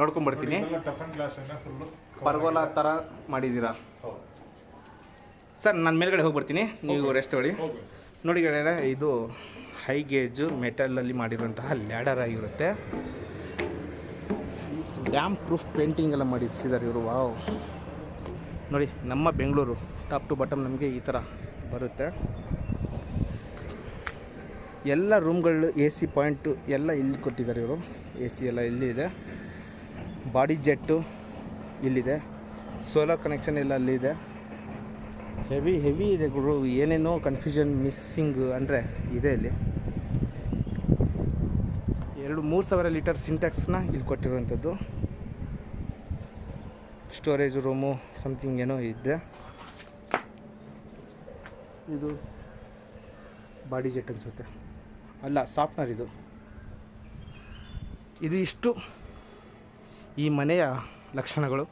ನೋಡ್ಕೊಂಬರ್ತೀನಿ. ಟಫನ್ ಗ್ಲಾಸನ್ನು ಫುಲ್ಲು ಪರ್ಗೋಲಾ ಥರ ಮಾಡಿದ್ದೀರಾ. ಸರ್ ನಾನು ಮೇಲ್ಗಡೆ ಹೋಗ್ಬರ್ತೀನಿ, ನೀವು ರೆಸ್ಟ್ ತೊಗೊಳ್ಳಿ. ನೋಡಿ ಗೆಳೆಯರೆ, ಇದು ಹೈ ಗೇಜು ಮೆಟಲಲ್ಲಿ ಮಾಡಿರುವಂತಹ ಲ್ಯಾಡರ್ ಆಗಿರುತ್ತೆ. ಡ್ಯಾಮ್ ಪ್ರೂಫ್ ಪೇಂಟಿಂಗ್ ಎಲ್ಲ ಮಾಡಿಸಿದ್ದಾರೆ ಇವರು. ವಾವ್, ನೋಡಿ ನಮ್ಮ ಬೆಂಗಳೂರು ಟಾಪ್ ಟು ಬಾಟಮ್ ನಮಗೆ ಈ ಥರ ಬರುತ್ತೆ. ಎಲ್ಲ ರೂಮ್ಗಳು AC ಪಾಯಿಂಟು ಎಲ್ಲ ಇಲ್ಲಿ ಕೊಟ್ಟಿದ್ದಾರೆ ಇವರು. AC ಎಲ್ಲ ಇಲ್ಲಿದೆ. ಬಾಡಿ ಜೆಟ್ಟು ಇಲ್ಲಿದೆ. ಸೋಲಾರ್ ಕನೆಕ್ಷನ್ ಎಲ್ಲ ಅಲ್ಲಿದೆ. ಹೆವಿ ಇದೆ ಗುರು. ಏನೇನೋ ಕನ್ಫ್ಯೂಷನ್ ಮಿಸ್ಸಿಂಗ್ ಅಂದರೆ ಇದೆ ಇಲ್ಲಿ. 3,000 ಲೀಟರ್ ಸಿಂಟ್ಯಾಕ್ಸ್ನ ಇಲ್ಲಿ ಕೊಟ್ಟಿರುವಂಥದ್ದು. ಸ್ಟೋರೇಜ್ ರೂಮು ಸಮಥಿಂಗ್ ಏನೋ ಇದೆ. ಇದು ಬಾಡಿ ಜೆಟ್ ಅನಿಸುತ್ತೆ, ಅಲ್ಲ ಸಾಫ್ಟ್ನರ್ ಇದು. ಇಷ್ಟು ಈ ಮನೆಯ ಲಕ್ಷಣಗಳು.